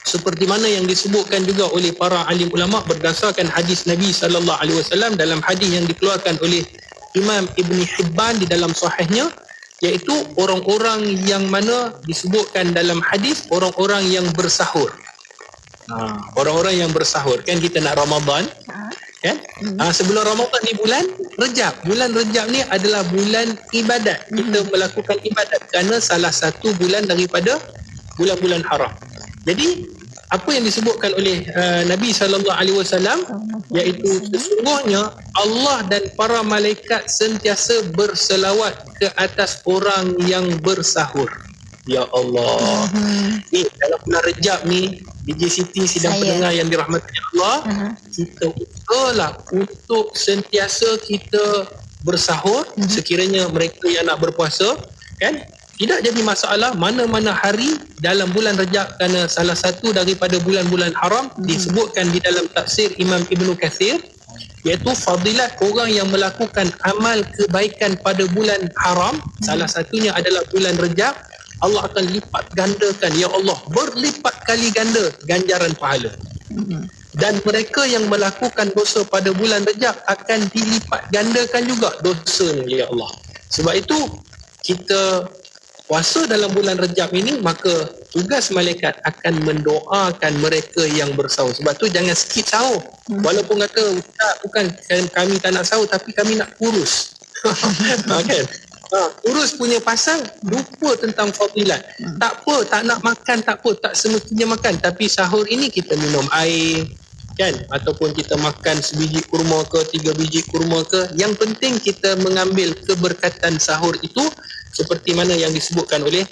seperti mana yang disebutkan juga oleh para alim ulama berdasarkan hadis Nabi sallallahu alaihi wasallam dalam hadis yang dikeluarkan oleh Imam Ibn Hibban di dalam sahihnya, iaitu orang-orang yang mana disebutkan dalam hadis orang-orang yang bersahur. Orang-orang yang bersahur, kan kita nak Ramadan kan? Sebelum Ramadan ni bulan Rejab. Bulan Rejab ni adalah bulan ibadat. Kita melakukan ibadat kerana salah satu bulan daripada bulan-bulan haram. Jadi apa yang disebutkan oleh Nabi SAW, iaitu sesungguhnya Allah dan para malaikat sentiasa berselawat ke atas orang yang bersahur. Ya Allah. Ni dalam bulan Rejab ni, DJ Siti sidang pendengar yang dirahmati Allah, kita usahalah untuk sentiasa kita bersahur sekiranya mereka yang nak berpuasa, kan? Tidak jadi masalah mana-mana hari dalam bulan Rejab, kerana salah satu daripada bulan-bulan haram disebutkan di dalam tafsir Imam Ibn Kathir, iaitu fadilat orang yang melakukan amal kebaikan pada bulan haram, salah satunya adalah bulan Rejab. Allah akan lipat gandakan, ya Allah, berlipat kali ganda ganjaran pahala. Dan mereka yang melakukan dosa pada bulan Rejab akan dilipat gandakan juga dosanya, ya Allah. Sebab itu kita puasa dalam bulan Rejab ini, maka tugas malaikat akan mendoakan mereka yang bersahur. Sebab tu jangan skip sahur. Walaupun kata Ustaz, bukan kami tak nak sahur, tapi kami nak kurus. Kan? Kurus punya pasal lupa tentang fadilat. Tak apa, tak nak makan, tak apa, tak semestinya makan, tapi sahur ini kita minum air, kan? Ataupun kita makan sebiji kurma ke, 3 biji kurma ke. Yang penting kita mengambil keberkatan sahur itu seperti mana yang disebutkan oleh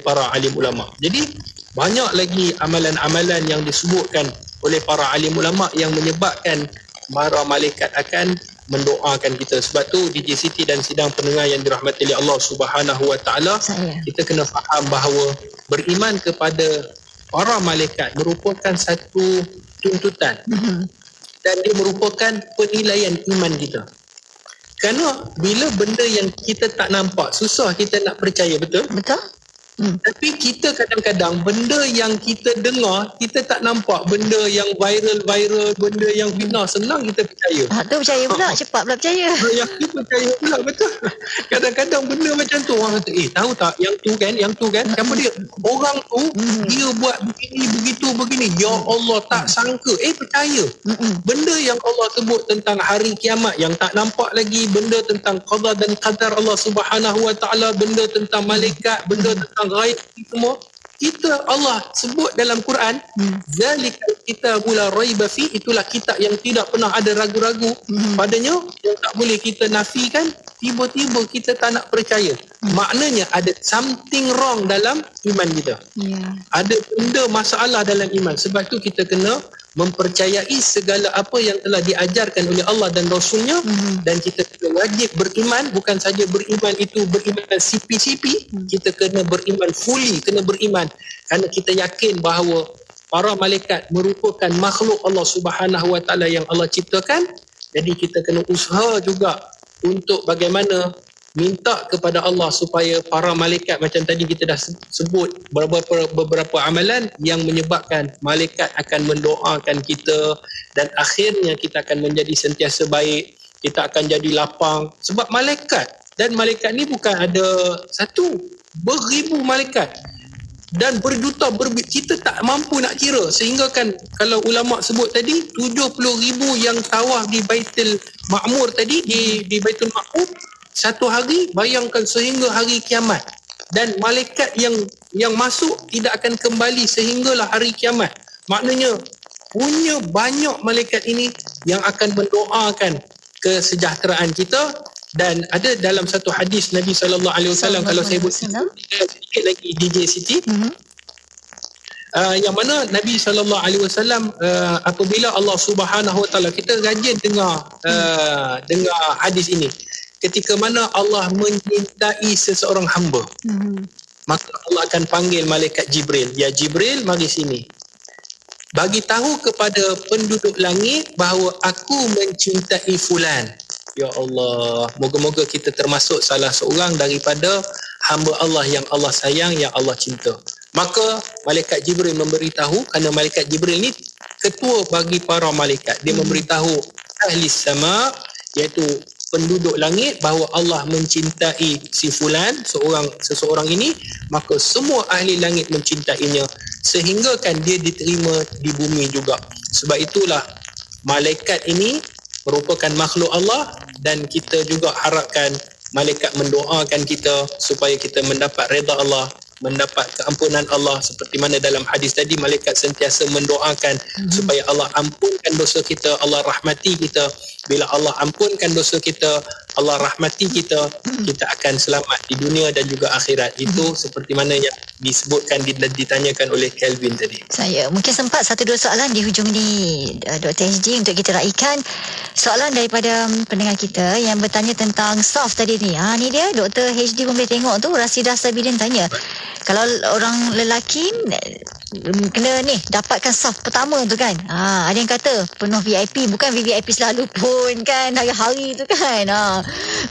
para alim ulama. Jadi banyak lagi amalan-amalan yang disebutkan oleh para alim ulama yang menyebabkan para malaikat akan mendoakan kita. Sebab tu DJ Siti dan sidang pendengar yang dirahmati oleh Allah Subhanahu Wa Taala, kita kena faham bahawa beriman kepada para malaikat merupakan satu tuntutan dan dia merupakan penilaian iman kita. Kerana bila benda yang kita tak nampak, susah kita nak percaya, betul? Betul. Tapi kita kadang-kadang benda yang kita dengar, kita tak nampak. Benda yang viral, benda yang fitnah, senang kita percaya. Tu percaya pula, cepat pula percaya. Yang kita percaya pula, betul. Kadang-kadang benda macam tu, orang kata, tahu tak yang tu kan, siapa dia? Orang tu, dia buat begini, begitu, begini. Ya Allah, tak sangka. Percaya. Benda yang Allah sebut tentang hari kiamat yang tak nampak lagi, benda tentang qada dan qadar Allah Subhanahu Wa Taala, benda tentang malaikat, benda tentang ghaib, semua kita Allah sebut dalam Quran, zalikal kitabul la raiba fi, itulah kitab yang tidak pernah ada ragu-ragu padanya, yang tak boleh kita nafikan. Tiba-tiba kita tak nak percaya, maknanya ada something wrong dalam iman kita. Ada benda masalah dalam iman. Sebab tu kita kena mempercayai segala apa yang telah diajarkan oleh Allah dan Rasulnya, dan kita kena wajib beriman. Bukan saja beriman itu beriman sipi-sipi, kita kena beriman fully, kena beriman kerana kita yakin bahawa para malaikat merupakan makhluk Allah Subhanahu Wa Taala yang Allah ciptakan. Jadi kita kena usaha juga untuk bagaimana minta kepada Allah supaya para malaikat, macam tadi kita dah sebut beberapa amalan yang menyebabkan malaikat akan mendoakan kita, dan akhirnya kita akan menjadi sentiasa baik, kita akan jadi lapang. Sebab malaikat ni bukan ada satu, beribu malaikat dan berjuta, kita tak mampu nak kira. Sehingga kan kalau ulama sebut tadi 70,000 yang tawaf di Baitul Ma'mur tadi, di Baitul Ma'mur satu hari, bayangkan sehingga hari kiamat. Dan malaikat yang masuk tidak akan kembali sehinggalah hari kiamat. Maknanya punya banyak malaikat ini yang akan mendoakan kesejahteraan kita. Dan ada dalam satu hadis Nabi SAW, kalau saya buat sedikit lagi DJ Siti, yang mana Nabi SAW apabila Allah Subhanahu Wa Taala, kita rajin dengar hadis ini, ketika mana Allah mencintai seseorang hamba, maka Allah akan panggil malaikat Jibril, ya Jibril, mari sini, bagi tahu kepada penduduk langit bahawa aku mencintai fulan. Ya Allah, moga-moga kita termasuk salah seorang daripada hamba Allah yang Allah sayang, yang Allah cinta. Maka malaikat Jibril memberitahu, kerana malaikat Jibril ni ketua bagi para malaikat, dia memberitahu ahli sama, iaitu penduduk langit, bahawa Allah mencintai si fulan, seseorang ini, maka semua ahli langit mencintainya, sehingga kan dia diterima di bumi juga. Sebab itulah malaikat ini merupakan makhluk Allah, dan kita juga harapkan malaikat mendoakan kita supaya kita mendapat redha Allah, mendapat keampunan Allah. Seperti mana dalam hadis tadi, malaikat sentiasa mendoakan supaya Allah ampunkan dosa kita, Allah rahmati kita. Bila Allah ampunkan dosa kita, Allah rahmati kita, kita akan selamat di dunia dan juga akhirat. Itu seperti mana yang disebutkan, ditanyakan oleh Kelvin tadi. Saya mungkin sempat 1-2 soalan di hujung ni, Dr. HD, untuk kita raikan. Soalan daripada pendengar kita yang bertanya tentang soft tadi ni. Ni dia, Dr. HD pun boleh tengok tu, Rasidah Sabidin tanya, kalau orang lelaki kena ni dapatkan soft pertama tu kan, ada yang kata penuh VIP, bukan VIP selalu pun kan, hari-hari tu kan.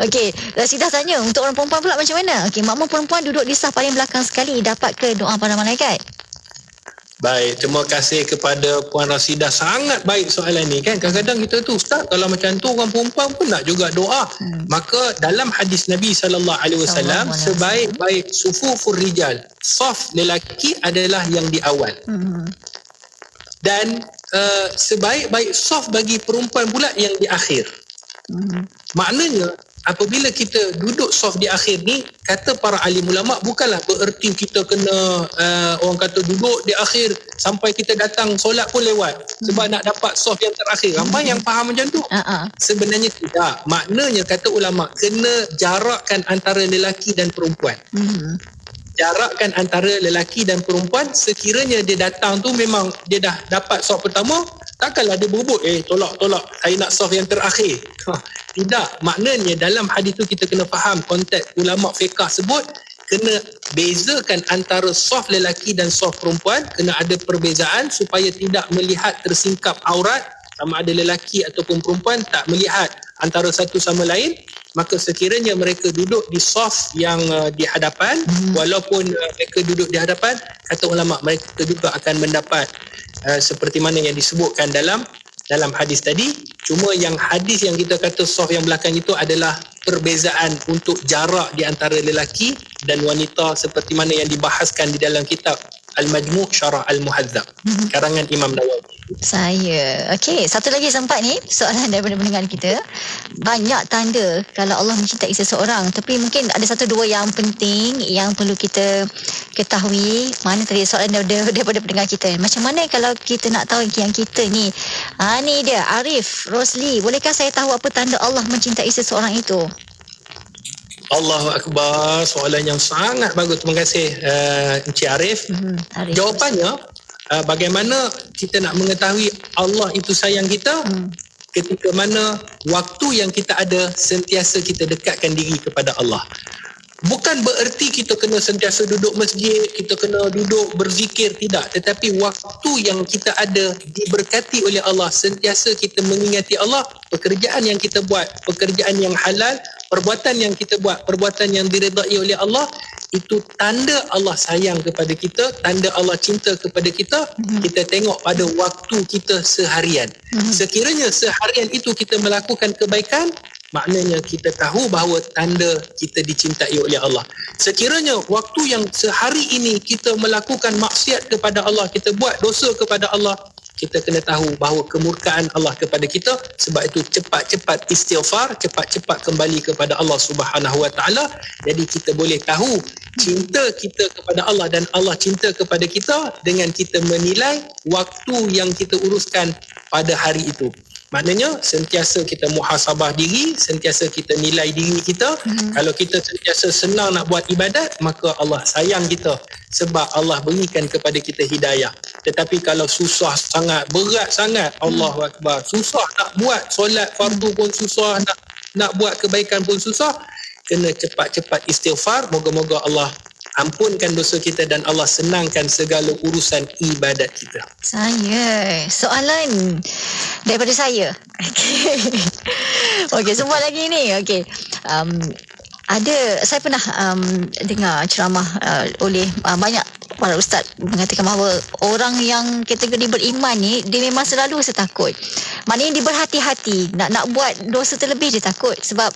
Okey, Rasidah tanya, untuk orang perempuan pula macam mana? Okey, makmum perempuan duduk di saf paling belakang sekali, dapat ke doa para malaikat? Baik, terima kasih kepada Puan Rasidah. Sangat baik soalan ni kan. Kadang-kadang kita tu, Ustaz, kalau macam tu orang perempuan pun nak juga doa. Maka dalam hadis Nabi SAW, sebaik-baik sufufur rijal, saf lelaki adalah yang di awal. Dan sebaik-baik saf bagi perempuan pula yang di akhir. Maknanya, apabila kita duduk saf di akhir ni, kata para alim ulama, bukanlah bererti kita kena orang kata duduk di akhir sampai kita datang solat pun lewat sebab nak dapat saf yang terakhir. Ramai yang faham macam tu. Sebenarnya tidak. Maknanya kata ulama, kena jarakkan antara lelaki dan perempuan. Jarakkan antara lelaki dan perempuan. Sekiranya dia datang tu memang dia dah dapat saf pertama, takkanlah dia berebut, tolak, saya nak saf yang terakhir. Tidak. Maknanya dalam hadis tu kita kena faham konteks ulama fiqh sebut, kena bezakan antara saf lelaki dan saf perempuan, kena ada perbezaan supaya tidak melihat tersingkap aurat, sama ada lelaki ataupun perempuan tak melihat antara satu sama lain. Maka sekiranya mereka duduk di saf yang di hadapan, walaupun mereka duduk di hadapan, kata ulama, mereka juga akan mendapat seperti mana yang disebutkan dalam hadis tadi. Cuma yang hadis yang kita kata saf yang belakang itu adalah perbezaan untuk jarak di antara lelaki dan wanita, seperti mana yang dibahaskan di dalam kitab Al-Majmu' Syarah Al-Muhadzab, karangan Imam Nawawi. Okey, satu lagi sempat ni, soalan daripada pendengar kita. Banyak tanda kalau Allah mencintai seseorang, tapi mungkin ada 1-2 yang penting yang perlu kita ketahui. Mana tadi soalan daripada pendengar kita, macam mana kalau kita nak tahu yang kita ni, ni dia Arif Rosli, bolehkah saya tahu apa tanda Allah mencintai seseorang itu? Allahu Akbar, soalan yang sangat bagus. Terima kasih Encik Arif. Jawapannya, bagaimana kita nak mengetahui Allah itu sayang kita? Ketika mana waktu yang kita ada, sentiasa kita dekatkan diri kepada Allah. Bukan bererti kita kena sentiasa duduk masjid, kita kena duduk berzikir, tidak. Tetapi waktu yang kita ada diberkati oleh Allah, sentiasa kita mengingati Allah. Pekerjaan yang kita buat, pekerjaan yang halal, perbuatan yang kita buat, perbuatan yang diredai oleh Allah, itu tanda Allah sayang kepada kita, tanda Allah cinta kepada kita. Kita tengok pada waktu kita seharian. Sekiranya seharian itu kita melakukan kebaikan, maknanya kita tahu bahawa tanda kita dicintai oleh Allah. Sekiranya waktu yang sehari ini kita melakukan maksiat kepada Allah, kita buat dosa kepada Allah, kita kena tahu bahawa kemurkaan Allah kepada kita. Sebab itu cepat-cepat istighfar, cepat-cepat kembali kepada Allah Subhanahu Wa Taala. Jadi kita boleh tahu cinta kita kepada Allah dan Allah cinta kepada kita dengan kita menilai waktu yang kita uruskan pada hari itu. Maknanya sentiasa kita muhasabah diri, sentiasa kita nilai diri kita. Kalau kita sentiasa senang nak buat ibadat, maka Allah sayang kita sebab Allah berikan kepada kita hidayah. Tetapi kalau susah sangat, berat sangat, Allahu Akbar, susah nak buat solat fardu pun susah, nak buat kebaikan pun susah, kena cepat-cepat istighfar. Moga-moga Allah ampunkan dosa kita dan Allah senangkan segala urusan ibadat kita. Soalan daripada saya. Okey, semua lagi ni. Okey. Saya pernah dengar ceramah oleh banyak para ustaz mengatakan bahawa orang yang kategori beriman ni dia memang selalu rasa takut. Maknanya dia berhati-hati nak buat dosa terlebih, dia takut sebab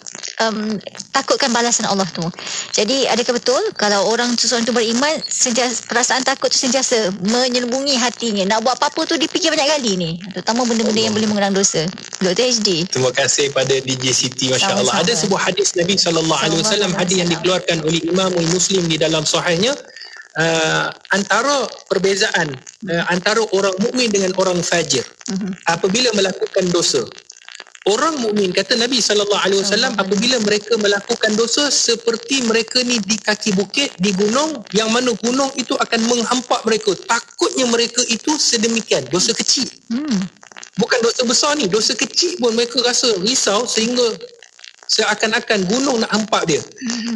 takutkan balasan Allah tu. Jadi adakah betul kalau seseorang tu beriman, perasaan takut tu sentiasa menyelubungi hatinya, nak buat apa-apa tu dipikir banyak kali ni, terutama benda-benda yang boleh mengurang dosa? Dr. HD. Terima kasih pada DJ Siti, Masya Allah. Ada sebuah hadis Nabi SAW, hadis yang dikeluarkan oleh Imam Muslim di dalam sahihnya. Antara perbezaan antara orang mukmin dengan orang fajir apabila melakukan dosa. Orang mukmin, kata Nabi SAW, apabila mereka melakukan dosa seperti mereka ni di kaki bukit, di gunung, yang mana gunung itu akan menghampak mereka. Takutnya mereka itu sedemikian. Dosa kecil, bukan dosa besar ni, dosa kecil pun mereka rasa risau sehingga seakan-akan gunung nak hampak dia.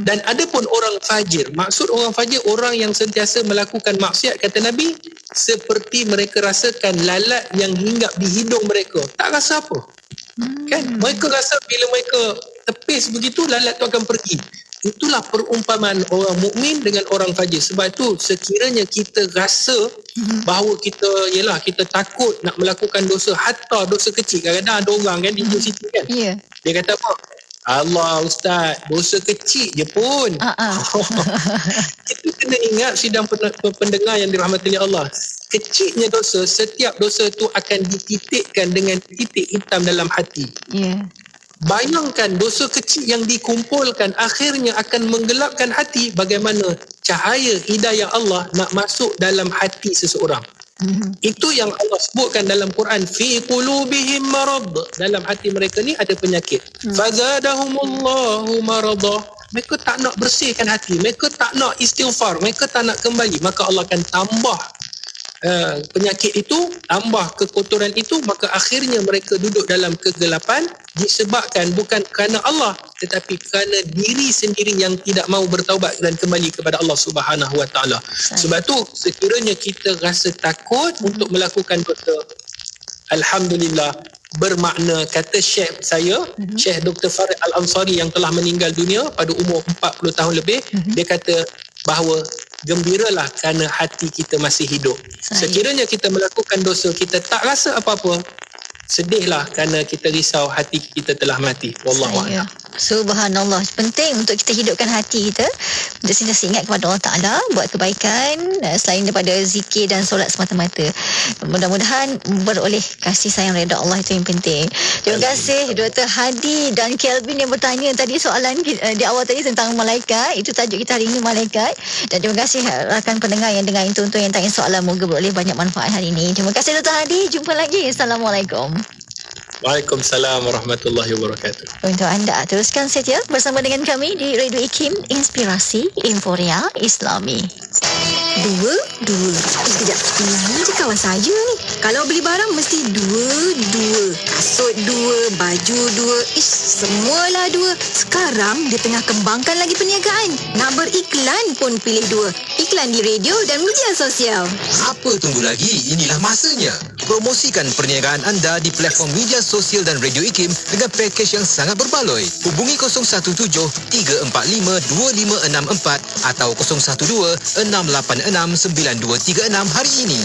Dan ada pun orang fajir. Maksud orang fajir, orang yang sentiasa melakukan maksiat, kata Nabi, seperti mereka rasakan lalat yang hinggap di hidung mereka. Tak rasa apa. Kan? Mereka rasa bila mereka tepis begitu, lalat tu akan pergi. Itulah perumpamaan orang mukmin dengan orang fajir. Sebab itu sekiranya kita rasa bahawa kita takut nak melakukan dosa, hatta dosa kecil. Kadang-kadang ada orang kan di situ kan. Yeah. Dia kata apa? Allah Ustaz, dosa kecil je pun. Kita kena ingat sidang pendengar yang dirahmati Allah. Kecilnya dosa, setiap dosa tu akan dititikkan dengan titik hitam dalam hati. Yeah. Bayangkan dosa kecil yang dikumpulkan akhirnya akan menggelapkan hati. Bagaimana cahaya hidayah Allah nak masuk dalam hati seseorang. Itu yang Allah sebutkan dalam Quran, fi qulubihim marad, dalam hati mereka ni ada penyakit. Fazadahumullahu marada. Mereka tak nak bersihkan hati, mereka tak nak istighfar, mereka tak nak kembali, maka Allah akan tambah penyakit itu, tambah kekotoran itu, maka akhirnya mereka duduk dalam kegelapan disebabkan bukan kerana Allah tetapi kerana diri sendiri yang tidak mau bertaubat dan kembali kepada Allah Subhanahu Wa Taala. Sebab tu sekiranya kita rasa takut untuk melakukan dosa, alhamdulillah, bermakna, kata Syekh saya, Syekh Dr. Farid Al-Ansari yang telah meninggal dunia pada umur 40 tahun lebih, dia kata bahawa gembiralah kerana hati kita masih hidup. Sekiranya kita melakukan dosa, kita tak rasa apa-apa, sedihlah kerana kita risau hati kita telah mati. Wallahu a'lam. Subhanallah. Penting untuk kita hidupkan hati kita untuk sentiasa ingat kepada Allah Ta'ala, buat kebaikan selain daripada zikir dan solat semata-mata. Mudah-mudahan beroleh kasih sayang redha Allah, itu yang penting. Terima kasih Dr. Hadi dan Kelvin yang bertanya tadi soalan di awal tadi tentang malaikat. Itu tajuk kita hari ini, malaikat. Dan terima kasih rakan pendengar yang dengar itu yang tanya soalan. Moga beroleh banyak manfaat hari ini. Terima kasih Dr. Hadi. Jumpa lagi. Assalamualaikum. Waalaikumsalam warahmatullahi wabarakatuh. Untuk anda, teruskan setia bersama dengan kami di Radio IKIM, Inspirasi Inforia Islami. Dua. Sekejap, ini je kawan saya ni. Kalau beli barang mesti dua. Kasut dua, baju dua. Semualah dua. Sekarang dia tengah kembangkan lagi perniagaan. Nak beriklan pun pilih dua. Iklan di radio dan media sosial. Apa tunggu lagi? Inilah masanya. Promosikan perniagaan anda di platform media sosial dan Radio IKIM dengan pakej yang sangat berbaloi. Hubungi 017-345-2564 atau 012-686-9236 hari ini.